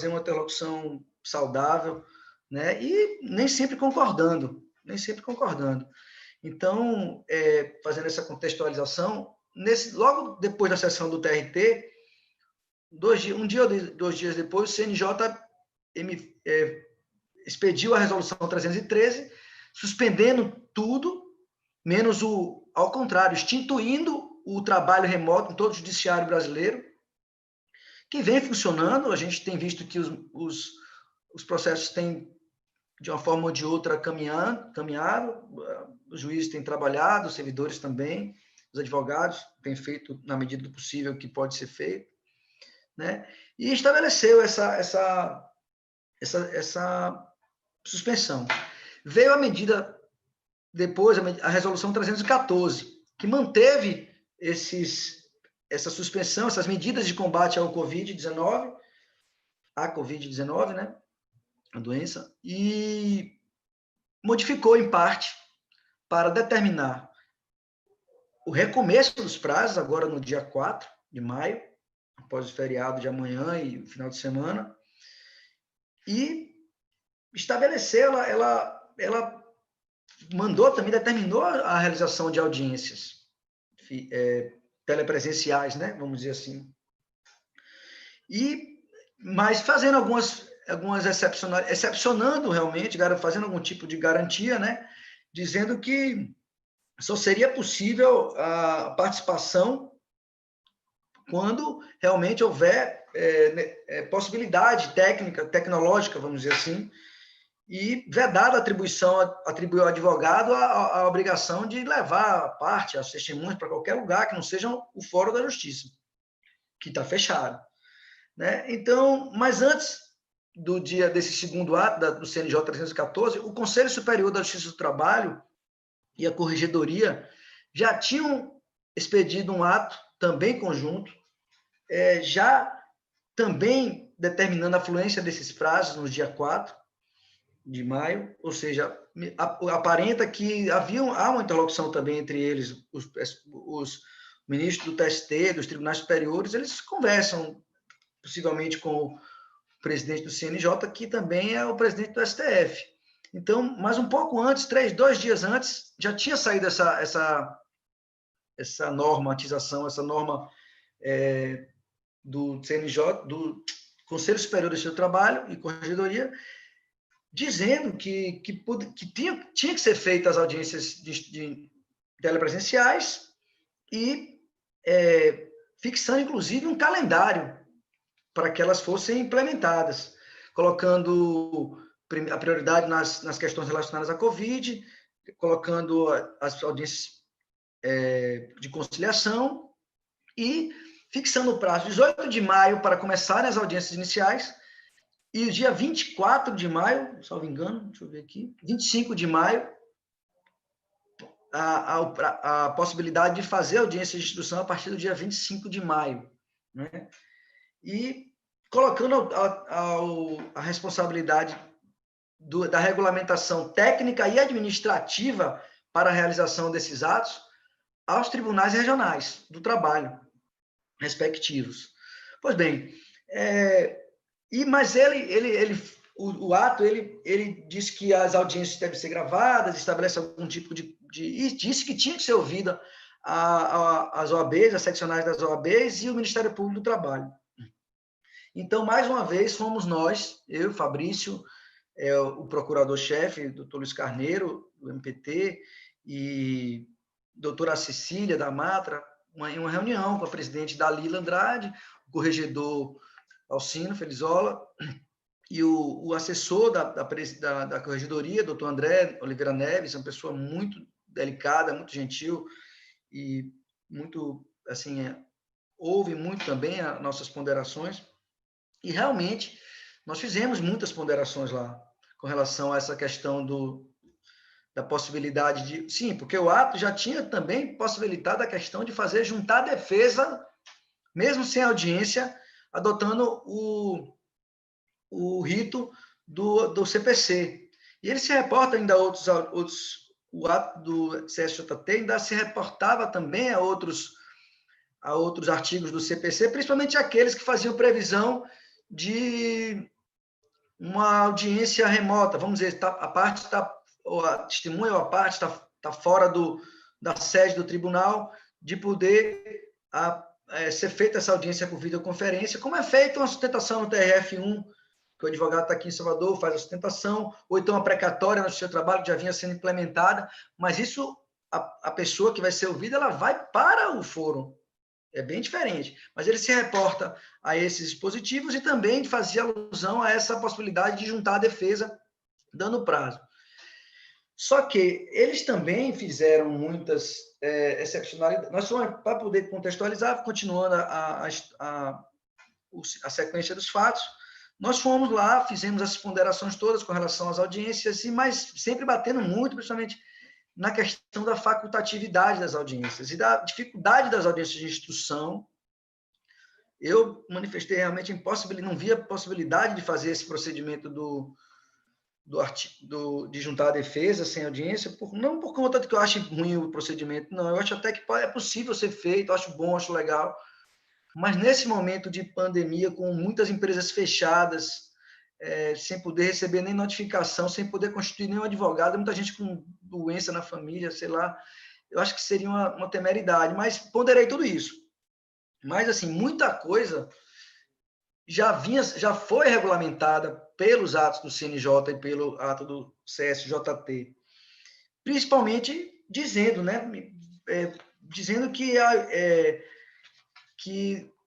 uma interlocução saudável, né? E nem sempre concordando. Então, fazendo essa contextualização, logo depois da sessão do TRT, um dia ou 2 dias depois, o CNJ expediu a resolução 313, suspendendo tudo, menos ao contrário, instituindo o trabalho remoto em todo o judiciário brasileiro, que vem funcionando. A gente tem visto que os processos têm, de uma forma ou de outra, caminhado, os juízes têm trabalhado, os servidores também, os advogados têm feito, na medida do possível, o que pode ser feito, né? E estabeleceu essa suspensão. Veio a medida, depois, a resolução 314, que manteve essa suspensão, essas medidas de combate ao Covid-19, né? A doença, e modificou em parte para determinar o recomeço dos prazos, agora no dia 4 de maio, após o feriado de amanhã e o final de semana, e estabeleceu, ela mandou também, determinou a realização de audiências telepresenciais, né, vamos dizer assim. Mas fazendo algumas excepcionando realmente, fazendo algum tipo de garantia, né, dizendo que só seria possível a participação quando realmente houver possibilidade tecnológica, vamos dizer assim, e vedada atribuiu ao advogado a obrigação de levar a parte, as testemunhas, para qualquer lugar que não seja o fórum da justiça, que está fechado, né? Então, mas antes desse segundo ato do CNJ 314, o Conselho Superior da Justiça do Trabalho e a Corregedoria já tinham expedido um ato também conjunto, já também determinando a fluência desses prazos no dia 4 de maio, ou seja, aparenta que há uma interlocução também entre eles, os ministros do TST, dos tribunais superiores, eles conversam possivelmente com o presidente do CNJ, que também é o presidente do STF. Então, mas um pouco antes, 2 dias antes, já tinha saído essa normatização, essa norma do CNJ, do Conselho Superior do Justiça do Trabalho e Corregedoria, dizendo que tinha que ser feitas as audiências de telepresenciais e fixando, inclusive, um calendário para que elas fossem implementadas, colocando a prioridade nas questões relacionadas à Covid, colocando as audiências de conciliação e fixando o prazo 18 de maio para começarem as audiências iniciais e o dia 24 de maio, salvo engano, deixa eu ver aqui, 25 de maio, a possibilidade de fazer audiência de instrução a partir do dia 25 de maio, né? E colocando a responsabilidade da regulamentação técnica e administrativa para a realização desses atos aos tribunais regionais do trabalho respectivos. Pois bem, mas o ato disse que as audiências devem ser gravadas, estabelece algum tipo e disse que tinha que ser ouvida as OABs, as seccionais das OABs e o Ministério Público do Trabalho. Então, mais uma vez, fomos nós, eu, Fabrício, o procurador-chefe, doutor Luiz Carneiro, do MPT, e doutora Cecília, da Matra, em uma reunião com a presidente Dalila Andrade, o corregedor Alcino Felizola, e o assessor da corregedoria, doutor André Oliveira Neves, uma pessoa muito delicada, muito gentil, e muito, assim, ouve muito também as nossas ponderações. E, realmente, nós fizemos muitas ponderações lá, com relação a essa questão da possibilidade de... Sim, porque o ato já tinha também possibilitado a questão de juntar a defesa, mesmo sem audiência, adotando o rito do CPC. E ele se reporta ainda o ato do CSJT ainda se reportava também a outros artigos do CPC, principalmente aqueles que faziam previsão de uma audiência remota, vamos dizer, a testemunha ou a parte está fora da sede do tribunal, de poder ser feita essa audiência por videoconferência, como é feita uma sustentação no TRF1, que o advogado está aqui em Salvador, faz a sustentação, ou então a precatória no seu trabalho, que já vinha sendo implementada, mas isso, a pessoa que vai ser ouvida, ela vai para o fórum. É bem diferente, mas ele se reporta a esses dispositivos e também fazia alusão a essa possibilidade de juntar a defesa, dando prazo. Só que eles também fizeram muitas excepcionalidades. Nós, para poder contextualizar, continuando a sequência dos fatos, nós fomos lá, fizemos as ponderações todas com relação às audiências, mas sempre batendo muito, principalmente na questão da facultatividade das audiências e da dificuldade das audiências de instrução. Eu manifestei realmente não via possibilidade de fazer esse procedimento de juntar a defesa sem audiência, não por conta de que eu acho ruim o procedimento, não, eu acho até que é possível ser feito, eu acho bom, acho legal, mas nesse momento de pandemia, com muitas empresas fechadas, sem poder receber nem notificação, sem poder constituir nenhum advogado, muita gente com doença na família, sei lá, eu acho que seria uma temeridade, mas ponderei tudo isso. Mas, assim, muita coisa já foi regulamentada pelos atos do CNJ e pelo ato do CSJT, principalmente dizendo, dizendo que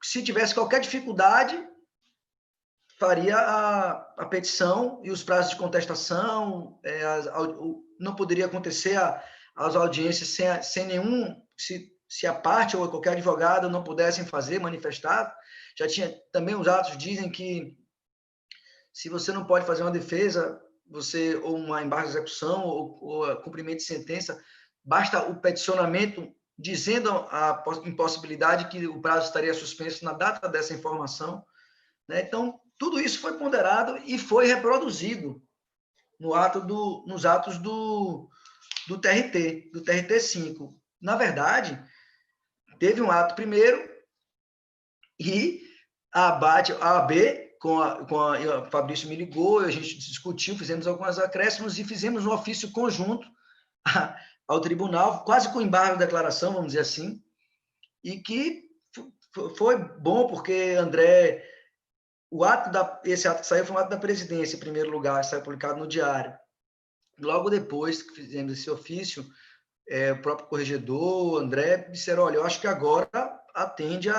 se tivesse qualquer dificuldade, faria a petição e os prazos de contestação, não poderia acontecer as audiências sem nenhum, se a parte ou qualquer advogado não pudessem manifestar. Já tinha também os atos dizem que se você não pode fazer uma defesa, ou uma embargo de execução ou cumprimento de sentença, basta o peticionamento dizendo a impossibilidade que o prazo estaria suspenso na data dessa informação, né? Então, tudo isso foi ponderado e foi reproduzido nos atos do TRT 5. Na verdade, teve um ato primeiro e a AB, o Fabrício me ligou, a gente discutiu, fizemos alguns acréscimos e fizemos um ofício conjunto ao tribunal, quase com embargo de declaração, vamos dizer assim, e que foi bom porque, André, esse ato que saiu foi um ato da presidência, em primeiro lugar, saiu publicado no Diário. Logo depois que fizemos esse ofício, o próprio corregedor, o André, disseram, olha, eu acho que agora atende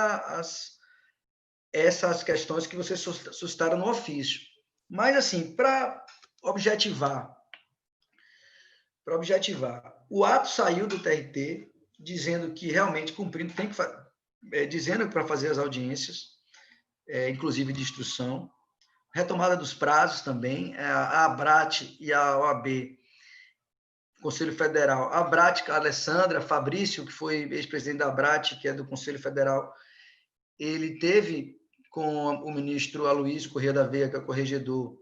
essas questões que vocês suscitaram no ofício. Mas, assim, para objetivar, o ato saiu do TRT dizendo que realmente cumprindo, dizendo para fazer as audiências, inclusive de instrução, retomada dos prazos também, a ABRAT e a OAB, Conselho Federal, a ABRAT, a Alessandra Fabrício, que foi ex-presidente da ABRAT, que é do Conselho Federal, ele teve com o ministro Aloysio Corrêa da Veia, que é o corregedor,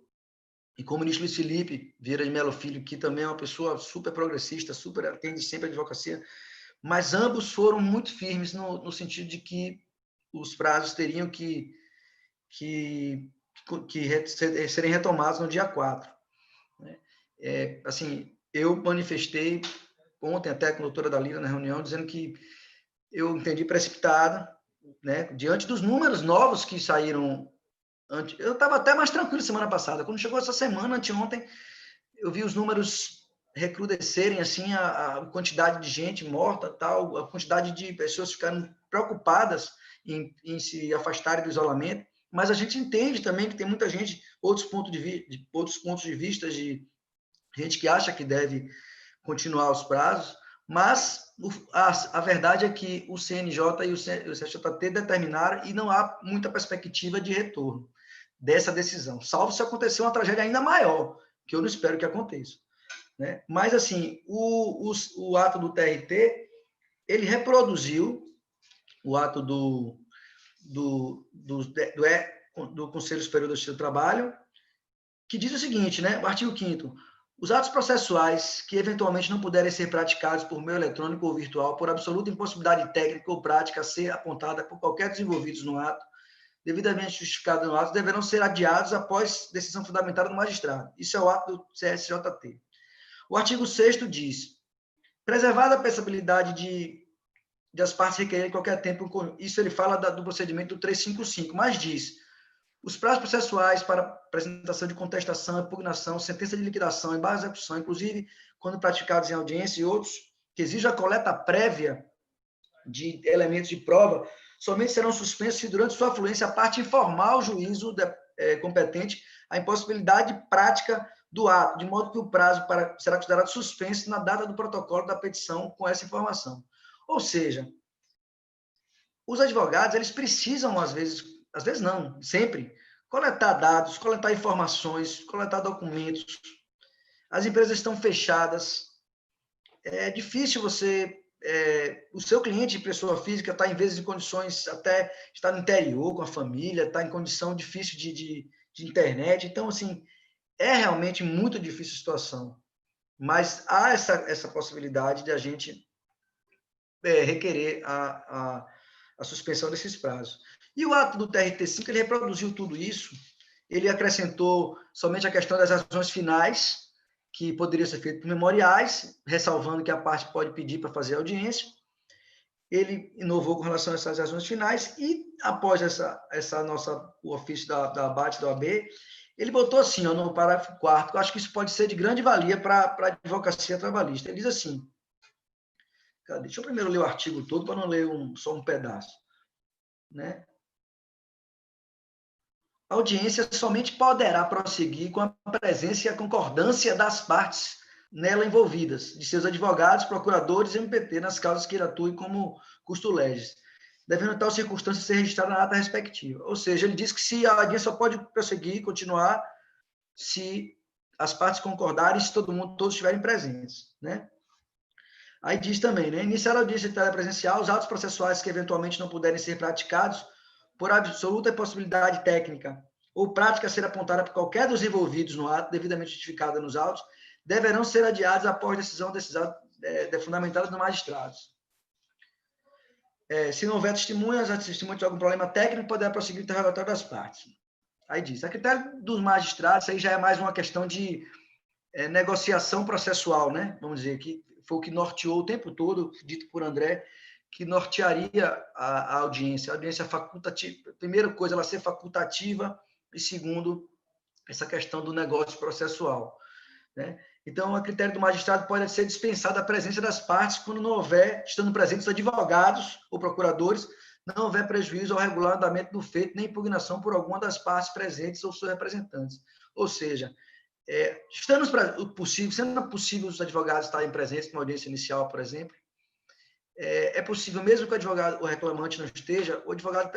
e com o ministro Luiz Felipe Vieira de Mello Filho, que também é uma pessoa super progressista, super atende sempre a advocacia, mas ambos foram muito firmes no sentido de que os prazos teriam que serem retomados no dia 4. Assim, eu manifestei ontem até com a doutora Dalila na reunião, dizendo que eu entendi precipitado, né, diante dos números novos que saíram. Eu estava até mais tranquilo semana passada. Quando chegou essa semana, anteontem, eu vi os números recrudescerem, assim, a quantidade de gente morta, tal, a quantidade de pessoas ficaram preocupadas em se afastarem do isolamento. Mas a gente entende também que tem muita gente, outros pontos de vista de gente que acha que deve continuar os prazos, mas a verdade é que o CNJ e o CJT determinaram e não há muita perspectiva de retorno dessa decisão, salvo se acontecer uma tragédia ainda maior, que eu não espero que aconteça. Né? Mas, assim, o ato do TRT, ele reproduziu o ato do Conselho Superior do Justiça do Trabalho, que diz o seguinte, né? O artigo 5º, os atos processuais que eventualmente não puderem ser praticados por meio eletrônico ou virtual, por absoluta impossibilidade técnica ou prática a ser apontada por qualquer dos envolvidos no ato, devidamente justificado no ato, deverão ser adiados após decisão fundamentada do magistrado. Isso é o ato do CSJT. O artigo 6º diz, preservada a pensabilidade de as partes requererem qualquer tempo, isso ele fala do procedimento do 355, mas diz, os prazos processuais para apresentação de contestação, impugnação, sentença de liquidação e base de execução, inclusive quando praticados em audiência e outros que exijam a coleta prévia de elementos de prova, somente serão suspensos se durante sua fluência a parte informar ao juízo competente a impossibilidade prática do ato, de modo que o prazo será considerado suspenso na data do protocolo da petição com essa informação. Ou seja, os advogados, eles precisam, às vezes não, sempre, coletar dados, coletar informações, coletar documentos. As empresas estão fechadas. É difícil você... o seu cliente, pessoa física, está, em vezes, em condições até estar no interior com a família, está em condição difícil de internet. Então, assim, é realmente muito difícil a situação. Mas há essa possibilidade de a gente requerer a suspensão desses prazos. E o ato do TRT5, ele reproduziu tudo isso, ele acrescentou somente a questão das razões finais, que poderiam ser feitas por memoriais, ressalvando que a parte pode pedir para fazer audiência. Ele inovou com relação a essas razões finais e, após o ofício da ABAT, da OAB, ele botou assim, no parágrafo 4º, que eu acho que isso pode ser de grande valia para a advocacia trabalhista. Ele diz assim, deixa eu primeiro ler o artigo todo, para não ler só um pedaço. Né? A audiência somente poderá prosseguir com a presença e a concordância das partes nela envolvidas, de seus advogados, procuradores e MPT, nas causas que ele atue como custo-legis, devendo tal circunstância ser registrada na ata respectiva. Ou seja, ele diz que se a audiência só pode prosseguir, continuar, se as partes concordarem, se todos estiverem presentes. Né? Aí diz também, né? Iniciar a audiência de telepresencial, os atos processuais que eventualmente não puderem ser praticados por absoluta impossibilidade técnica ou prática a ser apontada por qualquer dos envolvidos no ato, devidamente justificada nos autos, deverão ser adiados após decisão fundamentada do magistrado. Se não houver testemunhas, a testemunha de algum problema técnico, poderá prosseguir o interrogatório das partes. Aí diz, a critério dos magistrados, isso aí já é mais uma questão de negociação processual, né? Vamos dizer, que foi o que norteou o tempo todo, dito por André, que nortearia a audiência. A audiência facultativa, primeira coisa, ela ser facultativa, e segundo, essa questão do negócio processual, né? Então, a critério do magistrado pode ser dispensada a presença das partes quando não houver, estando presentes advogados ou procuradores, não houver prejuízo ao regular andamento do feito, nem impugnação por alguma das partes presentes ou seus representantes. Ou seja, sendo possível os advogados estarem presentes na audiência inicial, por exemplo, é possível, mesmo que o reclamante não esteja, o advogado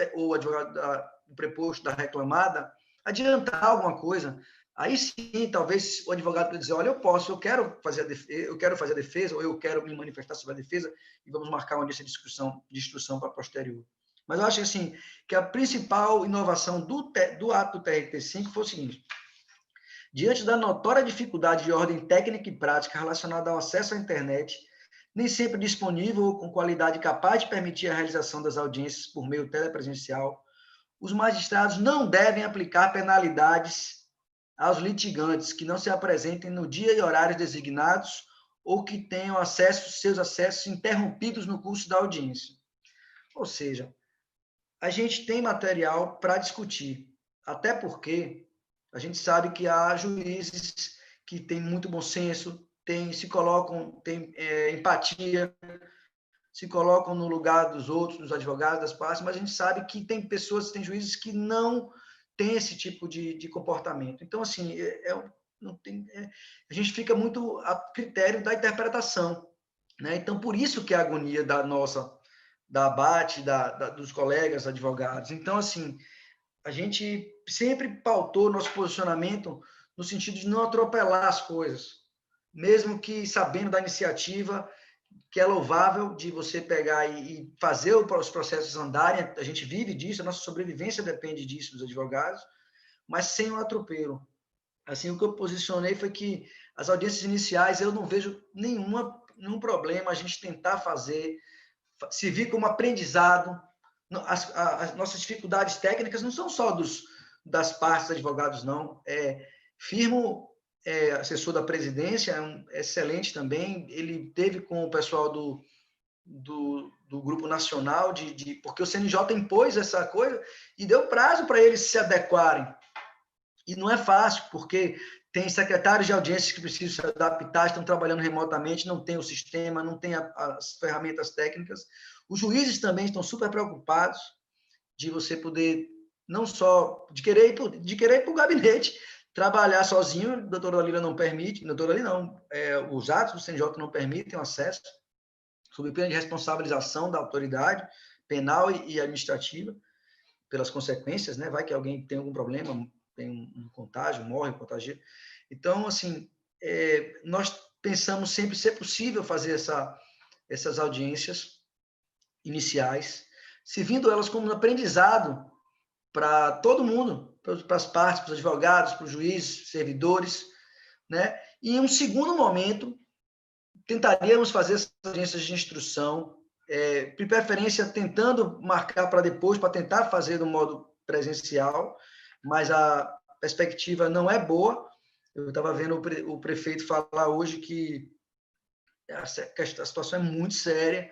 o preposto da reclamada adiantar alguma coisa. Aí sim, talvez o advogado pode dizer, olha, eu quero fazer a defesa, ou eu quero me manifestar sobre a defesa, e vamos marcar uma audiência de instrução para posterior. Mas eu acho assim, que a principal inovação do ato do TRT5 foi o seguinte: diante da notória dificuldade de ordem técnica e prática relacionada ao acesso à internet, nem sempre disponível ou com qualidade capaz de permitir a realização das audiências por meio telepresencial, os magistrados não devem aplicar penalidades aos litigantes que não se apresentem no dia e horários designados ou que tenham seus acessos interrompidos no curso da audiência. Ou seja, a gente tem material para discutir, até porque a gente sabe que há juízes que têm muito bom senso, têm empatia, se colocam no lugar dos outros, dos advogados, das partes, mas a gente sabe que tem juízes que não têm esse tipo de comportamento. Então, assim, a gente fica muito a critério da interpretação, né? Então, por isso que a agonia da ABAT, dos colegas advogados. Então, assim, a gente sempre pautou nosso posicionamento no sentido de não atropelar as coisas, mesmo que sabendo da iniciativa, que é louvável, de você pegar e fazer os processos andarem. A gente vive disso, a nossa sobrevivência depende disso, dos advogados, mas sem um atropelo. Assim, o que eu posicionei foi que as audiências iniciais, eu não vejo nenhum problema a gente tentar fazer, servir como aprendizado. As nossas dificuldades técnicas não são só das partes dos advogados, não. Firmo, assessor da presidência, é um excelente também. Ele teve com o pessoal do Grupo Nacional, porque o CNJ impôs essa coisa e deu prazo para eles se adequarem. E não é fácil, porque tem secretários de audiências que precisam se adaptar, estão trabalhando remotamente, não tem o sistema, não tem as ferramentas técnicas. Os juízes também estão super preocupados de você poder, não só de querer ir para o gabinete, trabalhar sozinho. A doutora Dalila não permite, os atos do CNJ não permitem o acesso, sob pena de responsabilização da autoridade penal e administrativa pelas consequências, né? Vai que alguém tem algum problema, tem um contágio, morre, contagia. Então, assim, nós pensamos sempre ser possível fazer essas audiências iniciais, servindo elas como um aprendizado para todo mundo, para as partes, para os advogados, para os juízes, servidores, né? E em um segundo momento, tentaríamos fazer essas audiências de instrução, de preferência tentando marcar para depois, para tentar fazer do modo presencial, mas a perspectiva não é boa. Eu estava vendo o prefeito falar hoje que a situação é muito séria.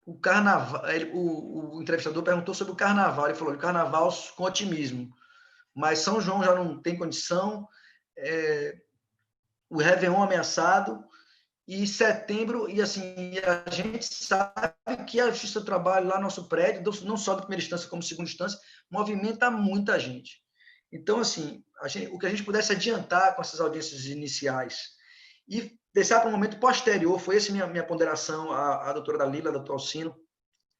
O carnaval, o entrevistador perguntou sobre o carnaval, ele falou: o carnaval com otimismo, mas São João já não tem condição, o Réveillon ameaçado, e setembro, e assim, a gente sabe que a Justiça do Trabalho lá no nosso prédio, não só da primeira instância como segunda instância, movimenta muita gente. Então, assim, o que a gente pudesse adiantar com essas audiências iniciais e deixar para um momento posterior, foi essa minha ponderação à doutora Dalila, ao doutor Alcino,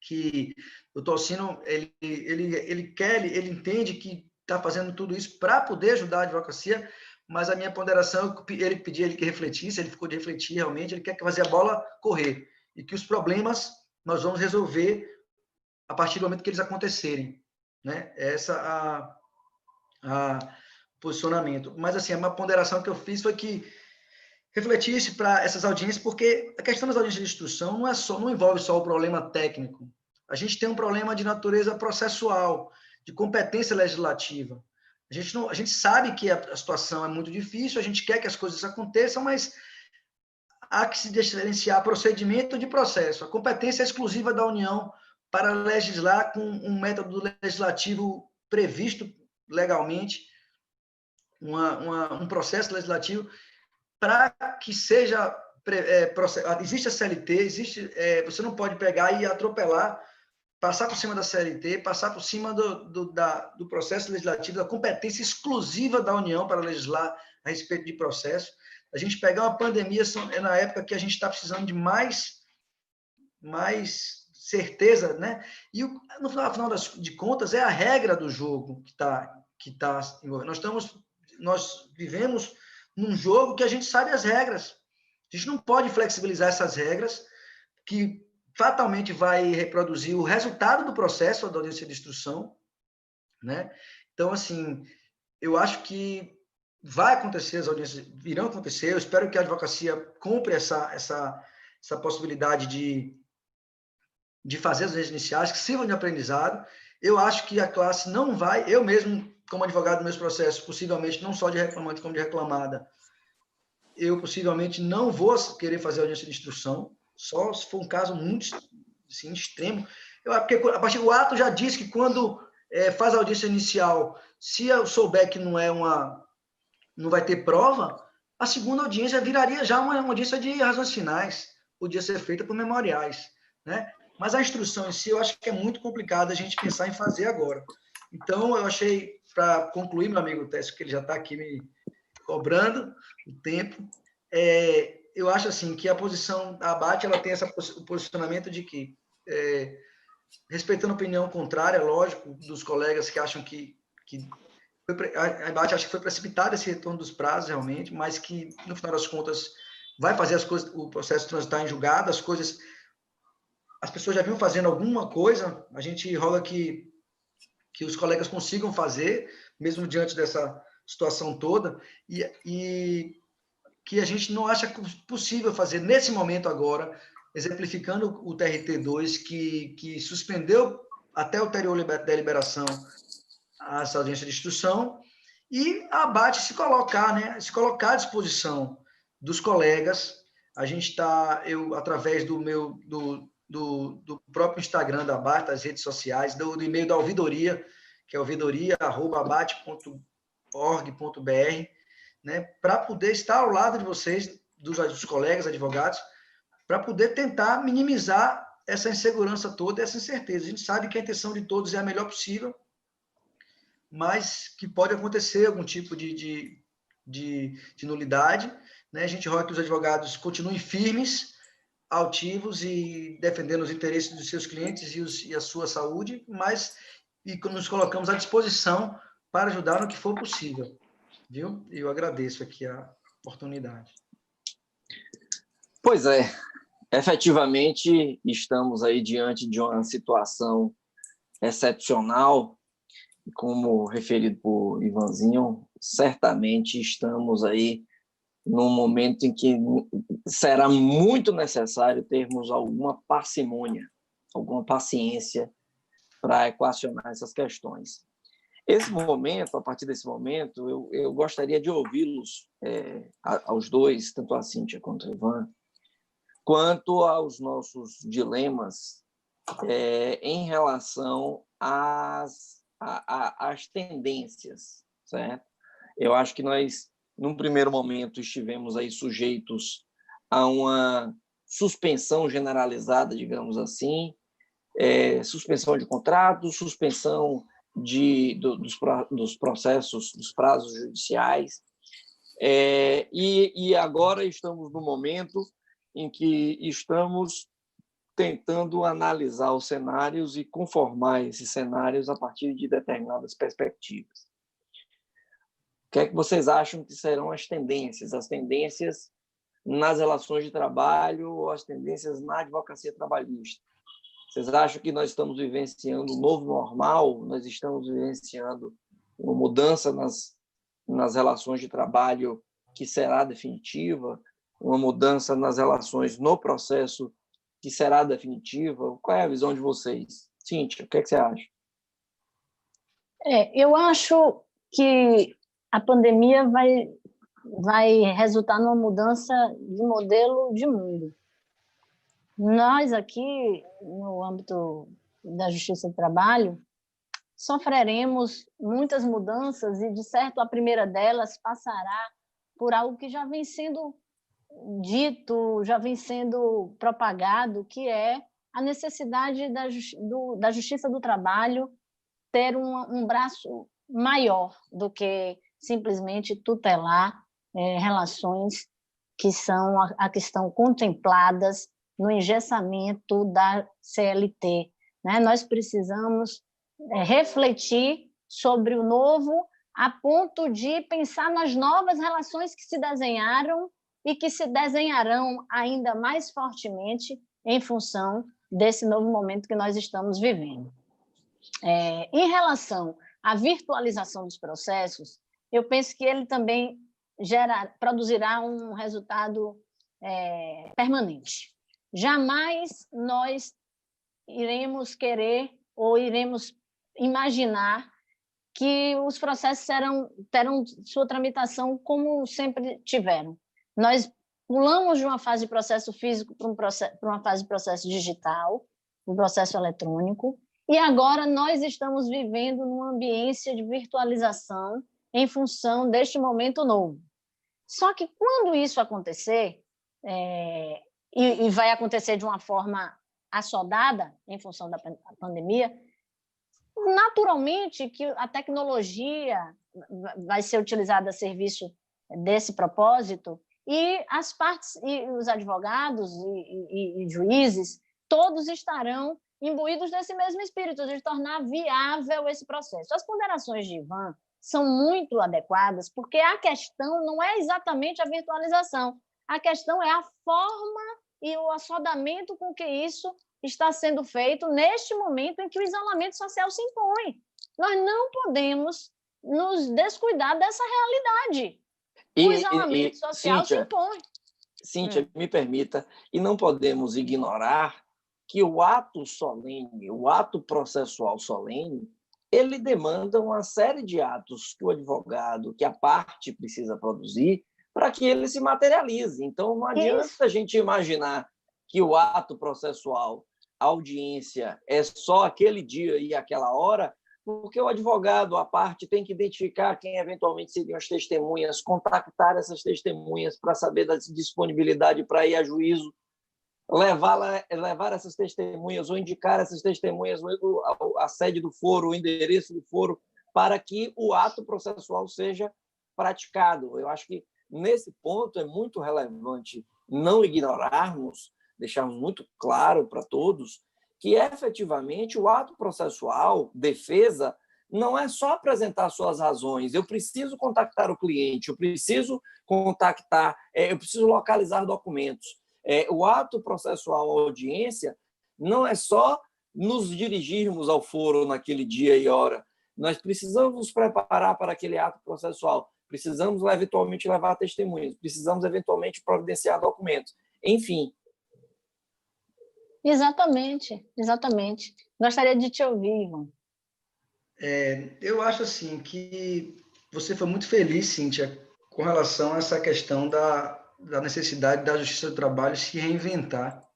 que o doutor Alcino, ele entende que está fazendo tudo isso para poder ajudar a advocacia, mas a minha ponderação, ele pedia que refletisse, ele ficou de refletir realmente, ele quer fazer a bola correr, e que os problemas nós vamos resolver a partir do momento que eles acontecerem, né? Essa posicionamento. Mas, assim, uma ponderação que eu fiz foi que refletisse para essas audiências, porque a questão das audiências de instrução não envolve só o problema técnico. A gente tem um problema de natureza processual, de competência legislativa. A gente sabe que a situação é muito difícil, a gente quer que as coisas aconteçam, mas há que se diferenciar procedimento de processo. A competência é exclusiva da União para legislar com um método legislativo previsto legalmente, um processo legislativo para que seja... existe a CLT, você não pode pegar e atropelar, passar por cima da CLT, passar por cima do processo legislativo, da competência exclusiva da União para legislar a respeito de processo. A gente pegar uma pandemia é na época que a gente está precisando de mais certeza, né? E no final de contas é a regra do jogo que tá envolvendo. Nós vivemos num jogo que a gente sabe as regras. A gente não pode flexibilizar essas regras que fatalmente vai reproduzir o resultado do processo da audiência de instrução, né? Então, assim, eu acho que vai acontecer, as audiências virão acontecer, eu espero que a advocacia cumpra essa possibilidade de fazer as audiências iniciais, que sirvam de aprendizado. Eu acho que a classe não vai, eu mesmo, como advogado dos meus processos, possivelmente, não só de reclamante como de reclamada, eu possivelmente não vou querer fazer audiência de instrução, só se for um caso muito assim, extremo. Porque a partir do ato já diz que quando faz a audiência inicial, se eu souber que não vai ter prova, a segunda audiência viraria já uma audiência de razões finais, podia ser feita por memoriais, né? Mas a instrução em si, eu acho que é muito complicado a gente pensar em fazer agora. Então, eu achei, para concluir, meu amigo Técio, que ele já está aqui me cobrando o tempo, eu acho assim que a posição da ABAT, ela tem o posicionamento de que, respeitando a opinião contrária, lógico, dos colegas que acham que a ABAT acha que foi precipitado esse retorno dos prazos, realmente, mas que, no final das contas, vai fazer as coisas, o processo transitar em julgado, as pessoas já vinham fazendo alguma coisa, a gente roga que os colegas consigam fazer, mesmo diante dessa situação toda, e que a gente não acha possível fazer nesse momento agora, exemplificando o TRT2, que suspendeu até ulterior deliberação essa audiência de instrução, e a ABAT se colocar à disposição dos colegas. A gente está, através do próprio Instagram da ABAT, das redes sociais, do e-mail da ouvidoria, que é ouvidoria@abat.org.br, né, para poder estar ao lado de vocês, dos colegas advogados, para poder tentar minimizar essa insegurança toda, essa incerteza. A gente sabe que a intenção de todos é a melhor possível, mas que pode acontecer algum tipo de nulidade, né? A gente roga que os advogados continuem firmes, altivos e defendendo os interesses dos seus clientes e a sua saúde, mas nos colocamos à disposição para ajudar no que for possível, viu? Eu agradeço aqui a oportunidade. Pois é, efetivamente estamos aí diante de uma situação excepcional, como referido por Ivanzinho, certamente estamos aí num momento em que será muito necessário termos alguma parcimônia, alguma paciência para equacionar essas questões. Esse momento, a partir desse momento, eu gostaria de ouvi-los, aos dois, tanto a Cíntia quanto o Ivan, quanto aos nossos dilemas em relação às tendências, certo? Eu acho que nós, num primeiro momento, estivemos aí sujeitos a uma suspensão generalizada, digamos assim, suspensão de contratos, suspensão dos processos, dos prazos judiciais, e agora estamos no momento em que estamos tentando analisar os cenários e conformar esses cenários a partir de determinadas perspectivas. O que é que vocês acham que serão as tendências? As tendências nas relações de trabalho ou as tendências na advocacia trabalhista? Vocês acham que nós estamos vivenciando um novo normal? Nós estamos vivenciando uma mudança nas relações de trabalho que será definitiva? Uma mudança nas relações no processo que será definitiva? Qual é a visão de vocês? Cíntia, o que é que você acha? Eu acho que a pandemia vai vai resultar numa mudança de modelo de mundo. Nós aqui, no âmbito da Justiça do Trabalho, sofreremos muitas mudanças e, de certo, a primeira delas passará por algo que já vem sendo dito, já vem sendo propagado, que é a necessidade da Justiça do Trabalho ter um braço maior do que simplesmente tutelar relações que são a que estão contempladas no engessamento da CLT. Né? Nós precisamos refletir sobre o novo a ponto de pensar nas novas relações que se desenharam e que se desenharão ainda mais fortemente em função desse novo momento que nós estamos vivendo. Em relação à virtualização dos processos, eu penso que ele também produzirá um resultado permanente. Jamais nós iremos querer ou iremos imaginar que os processos terão sua tramitação como sempre tiveram. Nós pulamos de uma fase de processo físico para uma fase de processo digital, um processo eletrônico, e agora nós estamos vivendo numa ambiência de virtualização em função deste momento novo. Só que quando isso acontecer, e vai acontecer de uma forma assodada em função da pandemia, naturalmente que a tecnologia vai ser utilizada a serviço desse propósito e as partes, e os advogados e juízes, todos estarão imbuídos desse mesmo espírito, de tornar viável esse processo. As ponderações de Ivan são muito adequadas, porque a questão não é exatamente a virtualização, a questão é a forma e o assodamento com que isso está sendo feito neste momento em que o isolamento social se impõe. Nós não podemos nos descuidar dessa realidade. O isolamento social Cíntia, se impõe. Cíntia, me permita, e não podemos ignorar que o ato solene, o ato processual solene, ele demanda uma série de atos que o advogado, que a parte precisa produzir para que ele se materialize. Então, não adianta a gente imaginar que o ato processual, a audiência, é só aquele dia e aquela hora, porque o advogado, a parte, tem que identificar quem eventualmente seriam as testemunhas, contactar essas testemunhas para saber da disponibilidade para ir a juízo, levar essas testemunhas ou indicar essas testemunhas a sede do foro, o endereço do foro, para que o ato processual seja praticado. Eu acho que, nesse ponto, é muito relevante não ignorarmos, deixarmos muito claro para todos que, efetivamente, o ato processual, defesa, não é só apresentar suas razões. Eu preciso contactar o cliente, eu preciso localizar documentos. O ato processual, a audiência, não é só nos dirigirmos ao foro naquele dia e hora. Nós precisamos nos preparar para aquele ato processual. Precisamos, eventualmente, levar testemunhas. Precisamos, eventualmente, providenciar documentos. Enfim. Exatamente. Gostaria de te ouvir, Ivan. Eu acho assim que você foi muito feliz, Cíntia, com relação a essa questão da necessidade da Justiça do Trabalho se reinventar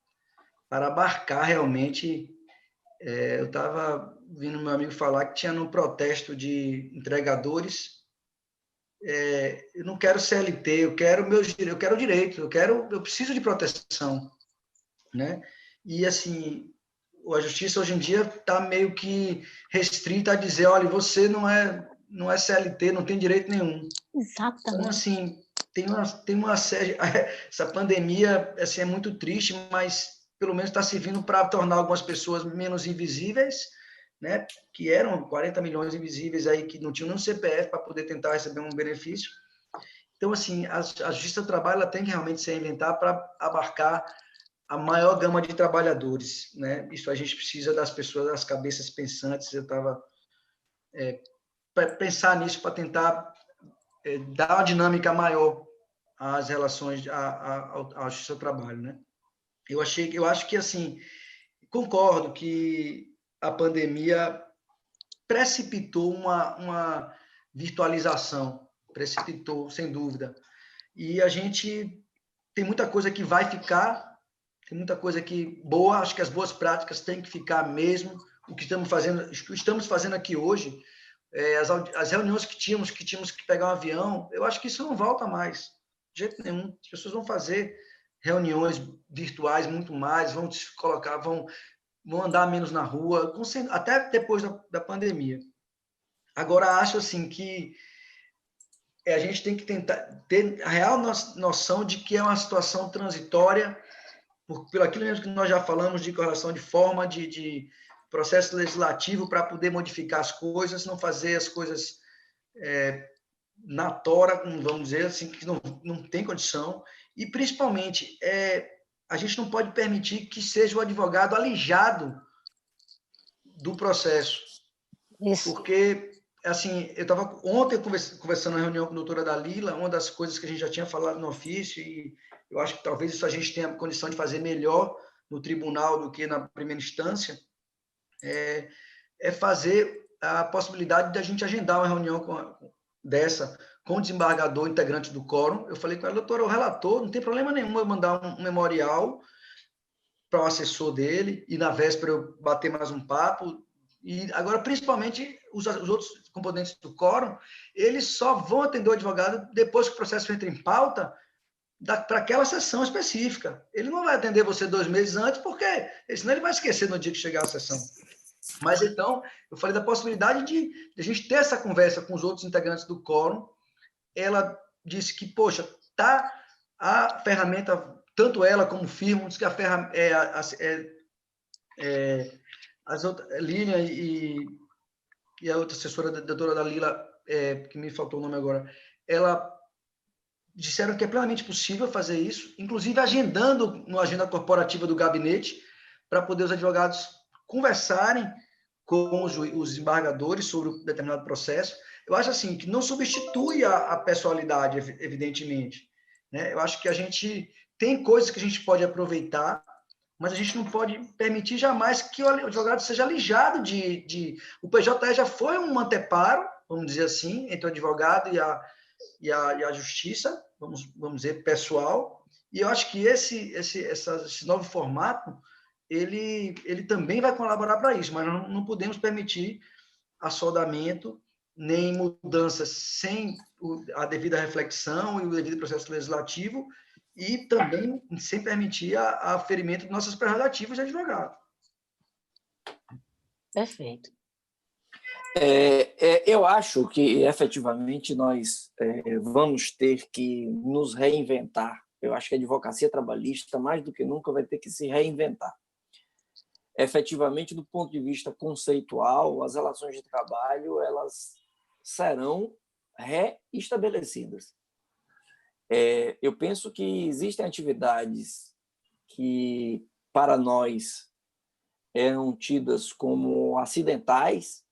para abarcar realmente. Eu estava ouvindo meu amigo falar que tinha no protesto de entregadores. Eu não quero CLT, eu quero direito, eu preciso de proteção, né? E assim, a justiça hoje em dia está meio que restrita a dizer, olha, você não é CLT, não tem direito nenhum. Exatamente. Então, assim, tem uma série... Essa pandemia assim, é muito triste, mas pelo menos está servindo para tornar algumas pessoas menos invisíveis, né? Que eram 40 milhões invisíveis aí, que não tinham nenhum CPF para poder tentar receber um benefício. Então, assim, a Justiça do Trabalho ela tem que realmente se reinventar para abarcar a maior gama de trabalhadores, né? Isso a gente precisa das pessoas, das cabeças pensantes. Eu estava pensar nisso para tentar dar uma dinâmica maior às relações, à Justiça do Trabalho, né? Eu acho que, assim, concordo que a pandemia precipitou uma virtualização, precipitou, sem dúvida. e a gente tem muita coisa que vai ficar, tem muita coisa que boa, acho que as boas práticas têm que ficar mesmo. O que estamos fazendo aqui hoje, as reuniões que tínhamos que pegar um avião, eu acho que isso não volta mais, de jeito nenhum. As pessoas vão fazer reuniões virtuais muito mais, vão se colocar, vão andar menos na rua, até depois da pandemia. Agora, acho assim que a gente tem que tentar ter a real noção de que é uma situação transitória, pelo aquilo mesmo que nós já falamos de correção de forma, de processo legislativo para poder modificar as coisas, não fazer as coisas na tora, vamos dizer assim, que não tem condição, e principalmente a gente não pode permitir que seja o advogado alijado do processo. Isso. Porque, assim, eu estava ontem conversando na reunião com a doutora Dalila, uma das coisas que a gente já tinha falado no ofício, e eu acho que talvez isso a gente tenha condição de fazer melhor no tribunal do que na primeira instância, é fazer a possibilidade de a gente agendar uma reunião dessa com o desembargador integrante do quórum. Eu falei com ela, doutora, o relator, não tem problema nenhum eu mandar um memorial para o assessor dele, e na véspera eu bater mais um papo. E agora, principalmente, os outros componentes do quórum, eles só vão atender o advogado depois que o processo entra em pauta para aquela sessão específica. Ele não vai atender você 2 meses antes, porque senão ele vai esquecer no dia que chegar a sessão. Mas, então, eu falei da possibilidade de a gente ter essa conversa com os outros integrantes do quórum. Ela disse que, poxa, tá a ferramenta, tanto ela como o firmo, diz que a ferramenta as outras, Lilian e a outra assessora da doutora Dalila, que me faltou o nome agora, ela disseram que é plenamente possível fazer isso, inclusive agendando uma agenda corporativa do gabinete, para poder os advogados conversarem com os desembargadores sobre um determinado processo. Eu acho assim que não substitui a pessoalidade, evidentemente, né? Eu acho que a gente tem coisas que a gente pode aproveitar, mas a gente não pode permitir jamais que o advogado seja alijado O PJE já foi um anteparo, vamos dizer assim, entre o advogado e a justiça, vamos dizer, pessoal, e eu acho que esse novo formato, ele também vai colaborar para isso, mas não podemos permitir assodamento, nem mudanças sem a devida reflexão e o devido processo legislativo, e também sem permitir a ferimento de nossas prerrogativas de advogado. Perfeito. Eu acho que, efetivamente, nós vamos ter que nos reinventar. Eu acho que a advocacia trabalhista, mais do que nunca, vai ter que se reinventar. Efetivamente, do ponto de vista conceitual, as relações de trabalho elas serão reestabelecidas. Eu penso que existem atividades que, para nós, eram tidas como acidentais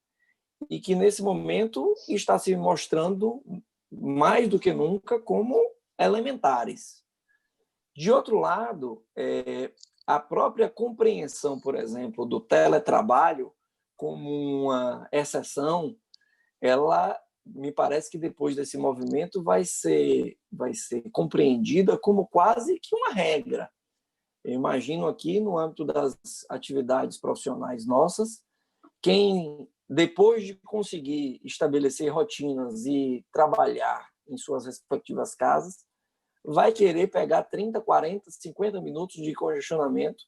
e que, nesse momento, está se mostrando, mais do que nunca, como elementares. De outro lado, a própria compreensão, por exemplo, do teletrabalho como uma exceção, ela me parece que depois desse movimento vai ser compreendida como quase que uma regra. Eu imagino aqui, no âmbito das atividades profissionais nossas, quem, depois de conseguir estabelecer rotinas e trabalhar em suas respectivas casas, vai querer pegar 30, 40, 50 minutos de congestionamento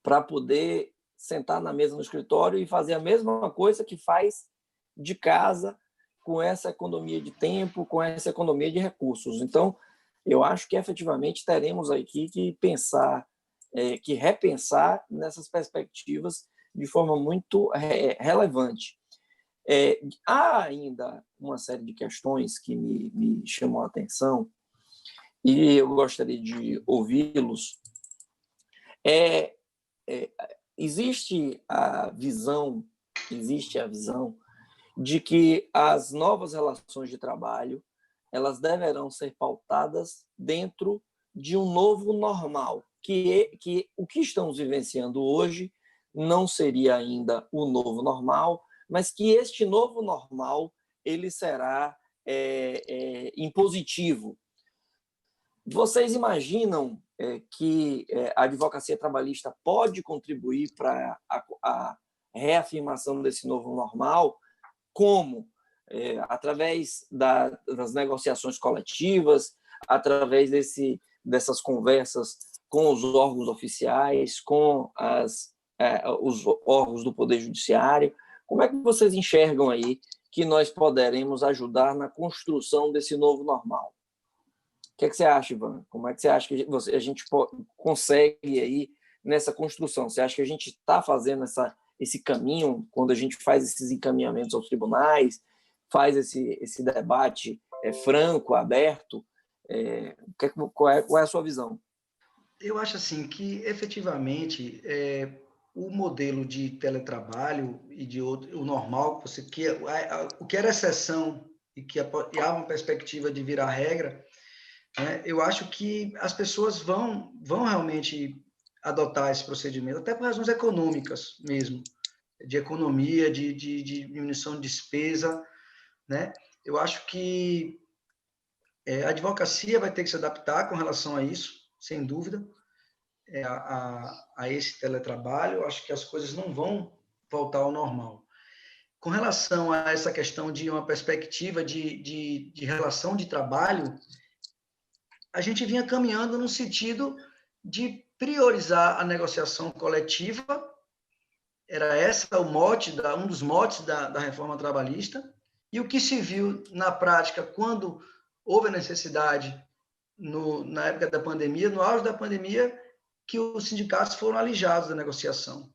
para poder sentar na mesa no escritório e fazer a mesma coisa que faz de casa, com essa economia de tempo, com essa economia de recursos. Então, eu acho que efetivamente teremos aqui que pensar, que repensar nessas perspectivas de forma muito relevante. Há ainda uma série de questões que me chamam a atenção e eu gostaria de ouvi-los. Existe a visão de que as novas relações de trabalho elas deverão ser pautadas dentro de um novo normal, que o que estamos vivenciando hoje não seria ainda o novo normal, mas que este novo normal ele será impositivo, Vocês imaginam que a advocacia trabalhista pode contribuir para a reafirmação desse novo normal? Como? Através das negociações coletivas, através dessas conversas com os órgãos oficiais, com os órgãos do Poder Judiciário. Como é que vocês enxergam aí que nós poderemos ajudar na construção desse novo normal? O que é que você acha, Ivan? Como é que você acha que a gente consegue aí nessa construção? Você acha que a gente está fazendo esse caminho quando a gente faz esses encaminhamentos aos tribunais, faz esse debate franco, aberto? Qual é a sua visão? Eu acho assim que, efetivamente, o modelo de teletrabalho e de o normal, o que era exceção e que há uma perspectiva de virar regra, né, eu acho que as pessoas vão realmente adotar esse procedimento, até por razões econômicas mesmo, de economia, de diminuição de despesa, né? Eu acho que a advocacia vai ter que se adaptar com relação a isso, sem dúvida, a esse teletrabalho. Eu acho que as coisas não vão voltar ao normal. Com relação a essa questão de uma perspectiva de relação de trabalho, a gente vinha caminhando no sentido de priorizar a negociação coletiva. Era essa um dos motes da reforma trabalhista. E o que se viu na prática quando houve a necessidade, na época da pandemia, no auge da pandemia, que os sindicatos foram alijados da negociação.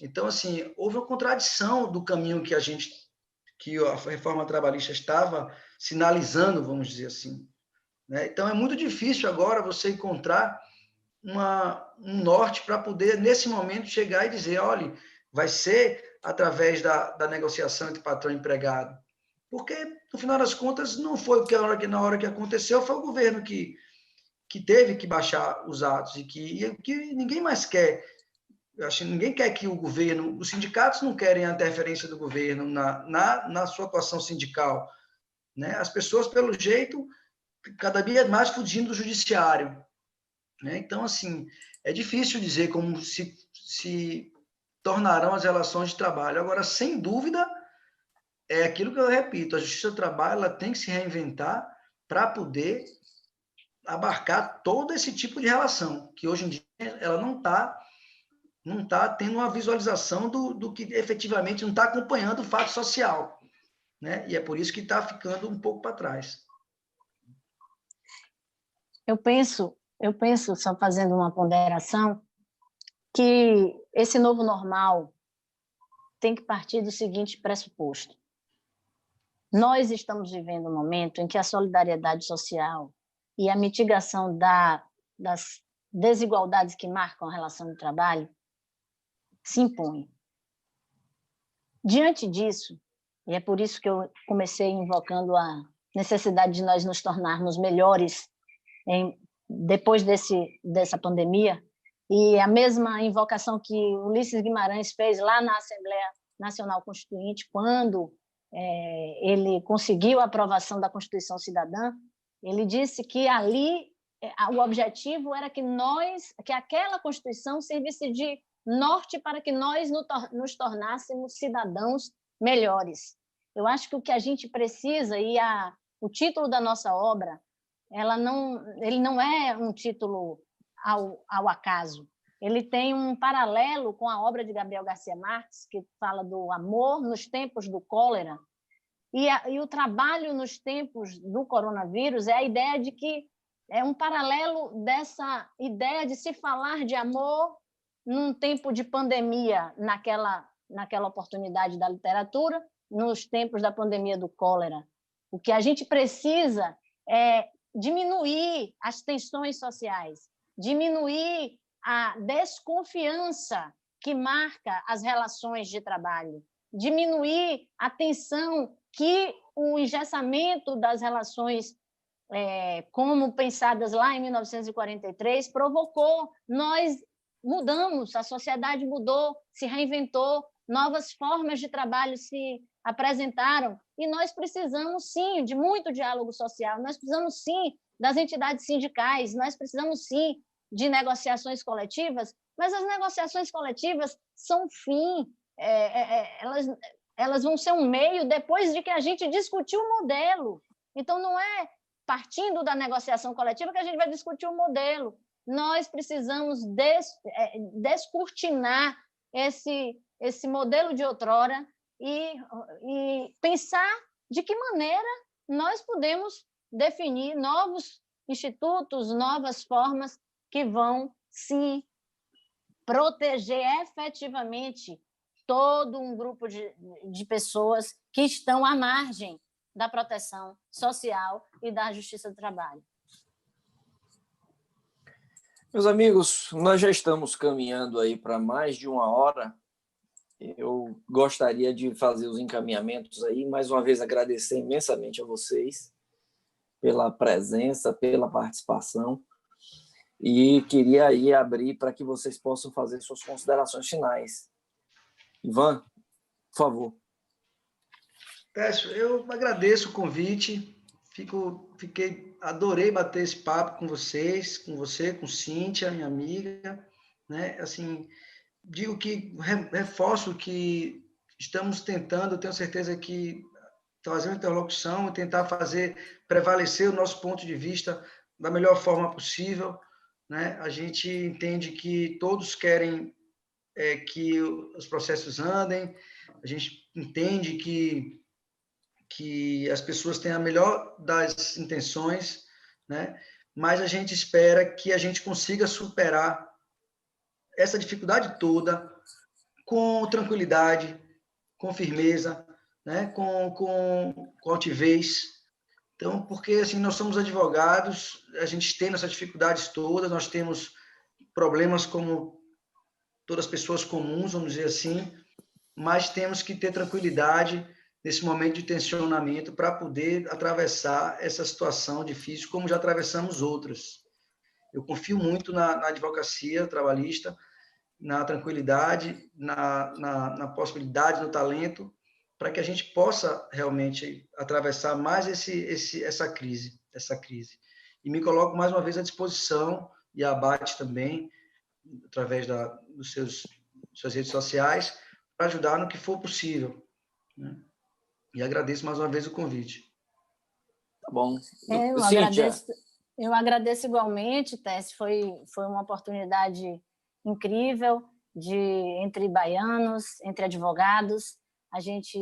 Então, assim, houve uma contradição do caminho que a reforma trabalhista estava sinalizando, vamos dizer assim, né? Então, é muito difícil agora você encontrar um norte para poder, nesse momento, chegar e dizer, olha, vai ser através da negociação entre patrão e empregado. Porque, no final das contas, não foi o que na hora que aconteceu, foi o governo que teve que baixar os atos e que ninguém mais quer. Eu acho que ninguém quer que o governo, os sindicatos não querem a interferência do governo na sua atuação sindical, né? As pessoas, pelo jeito, cada dia mais fugindo do judiciário, né? Então, assim, é difícil dizer como se tornarão as relações de trabalho. Agora, sem dúvida, é aquilo que eu repito, a Justiça do Trabalho ela tem que se reinventar para poder abarcar todo esse tipo de relação, que hoje em dia ela não está tendo uma visualização do que efetivamente não está acompanhando o fato social, né? E é por isso que está ficando um pouco para trás. Eu penso, só fazendo uma ponderação, que esse novo normal tem que partir do seguinte pressuposto. Nós estamos vivendo um momento em que a solidariedade social e a mitigação das desigualdades que marcam a relação de trabalho se impõem. Diante disso, e é por isso que eu comecei invocando a necessidade de nós nos tornarmos melhores depois dessa pandemia, e a mesma invocação que Ulisses Guimarães fez lá na Assembleia Nacional Constituinte, quando ele conseguiu a aprovação da Constituição Cidadã, ele disse que ali o objetivo era que aquela Constituição servisse de norte para que nós nos tornássemos cidadãos melhores. Eu acho que o que a gente precisa, e o título da nossa obra, ele não é um título ao acaso. Ele tem um paralelo com a obra de Gabriel Garcia Marques, que fala do amor nos tempos do cólera, e o trabalho nos tempos do coronavírus é a ideia de que é um paralelo dessa ideia de se falar de amor num tempo de pandemia, naquela oportunidade da literatura, nos tempos da pandemia do cólera. O que a gente precisa é diminuir as tensões sociais, diminuir a desconfiança que marca as relações de trabalho, diminuir a tensão que o engessamento das relações, como pensadas lá em 1943, provocou. Nós mudamos, a sociedade mudou, se reinventou, novas formas de trabalho se apresentaram, e nós precisamos, sim, de muito diálogo social, nós precisamos, sim, das entidades sindicais. Nós precisamos, sim, de negociações coletivas, mas as negociações coletivas são fim, elas vão ser um meio depois de que a gente discutir o modelo. Então, não é partindo da negociação coletiva que a gente vai discutir o modelo. Nós precisamos descortinar esse modelo de outrora e pensar de que maneira nós podemos definir novos institutos, novas formas que vão, sim, proteger efetivamente todo um grupo de pessoas que estão à margem da proteção social e da justiça do trabalho. Meus amigos, nós já estamos caminhando aí para mais de 1 hora. Eu gostaria de fazer os encaminhamentos aí. Mais uma vez, agradecer imensamente a vocês pela presença, pela participação. E queria aí abrir para que vocês possam fazer suas considerações finais. Ivan, por favor. Técio, eu agradeço o convite. Adorei bater esse papo com vocês, com você, com Cíntia, minha amiga, né? Assim, digo que reforço que estamos tentando, tenho certeza que fazer uma interlocução e tentar fazer prevalecer o nosso ponto de vista da melhor forma possível, né? A gente entende que todos querem que os processos andem, a gente entende que as pessoas têm a melhor das intenções, né? Mas a gente espera que a gente consiga superar essa dificuldade toda com tranquilidade, com firmeza, né? com altivez. Então, porque assim, nós somos advogados, a gente tem essas dificuldades todas, nós temos problemas como todas as pessoas comuns, vamos dizer assim, mas temos que ter tranquilidade nesse momento de tensionamento para poder atravessar essa situação difícil, como já atravessamos outras. Eu confio muito na advocacia trabalhista, na tranquilidade, na possibilidade, no talento, para que a gente possa realmente atravessar mais essa crise. E me coloco mais uma vez à disposição, e a ABAT também, através dos suas redes sociais, para ajudar no que for possível, né? E agradeço mais uma vez o convite. Tá bom. Eu agradeço igualmente, Tess. Foi uma oportunidade incrível entre baianos, entre advogados, a gente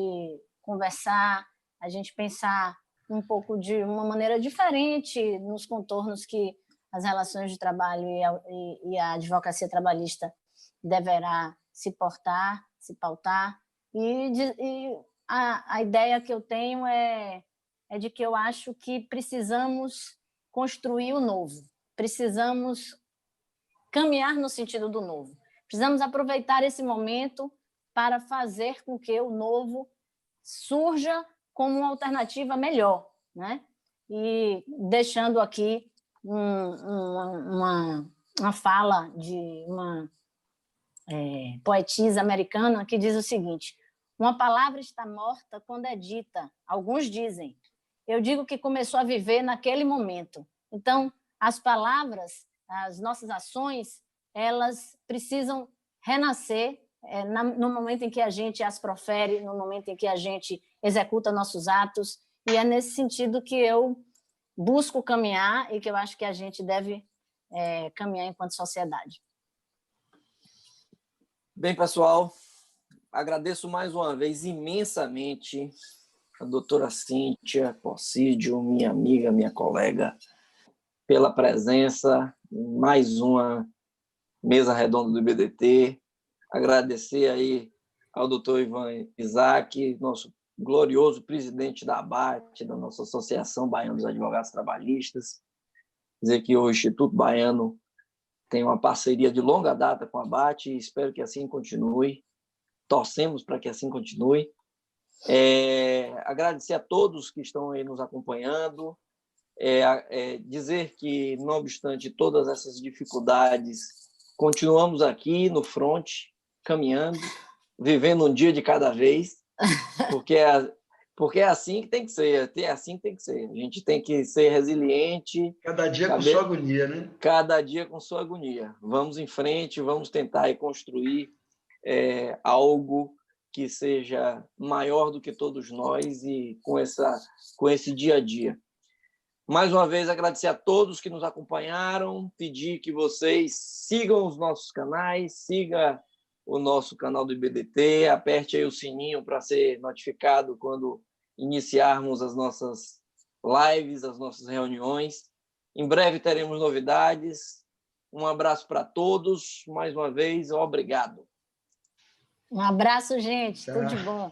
conversar, a gente pensar um pouco de uma maneira diferente nos contornos que as relações de trabalho e a advocacia trabalhista deverá se portar, se pautar. E a ideia que eu tenho é de que eu acho que precisamos construir o novo, precisamos caminhar no sentido do novo, precisamos aproveitar esse momento para fazer com que o novo surja como uma alternativa melhor, né? E deixando aqui uma fala de uma poetisa americana que diz o seguinte: uma palavra está morta quando é dita, alguns dizem. Eu digo que começou a viver naquele momento. Então, as palavras, as nossas ações, elas precisam renascer no momento em que a gente as profere, no momento em que a gente executa nossos atos, e é nesse sentido que eu busco caminhar e que eu acho que a gente deve caminhar enquanto sociedade. Bem, pessoal, agradeço mais uma vez imensamente a doutora Cíntia Possídio, minha amiga, minha colega, pela presença em mais uma mesa redonda do IBDT. Agradecer aí ao doutor Ivan Isaac, nosso glorioso presidente da ABAT, da nossa Associação Baiana dos Advogados Trabalhistas. Dizer que o Instituto Baiano tem uma parceria de longa data com a ABAT e espero que assim continue. Torcemos para que assim continue. Agradecer a todos que estão aí nos acompanhando. Dizer que, não obstante todas essas dificuldades, continuamos aqui no front, caminhando, vivendo um dia de cada vez, porque Porque é assim que tem que ser, é assim que tem que ser. A gente tem que ser resiliente. Cada dia com sua agonia, né? Cada dia com sua agonia. Vamos em frente, vamos tentar aí construir algo que seja maior do que todos nós e com esse dia a dia. Mais uma vez, agradecer a todos que nos acompanharam, pedir que vocês sigam os nossos canais, siga o nosso canal do IBDT, aperte aí o sininho para ser notificado quando iniciarmos as nossas lives, as nossas reuniões. Em breve teremos novidades. Um abraço para todos. Mais uma vez, obrigado. Um abraço, gente. Tudo de bom.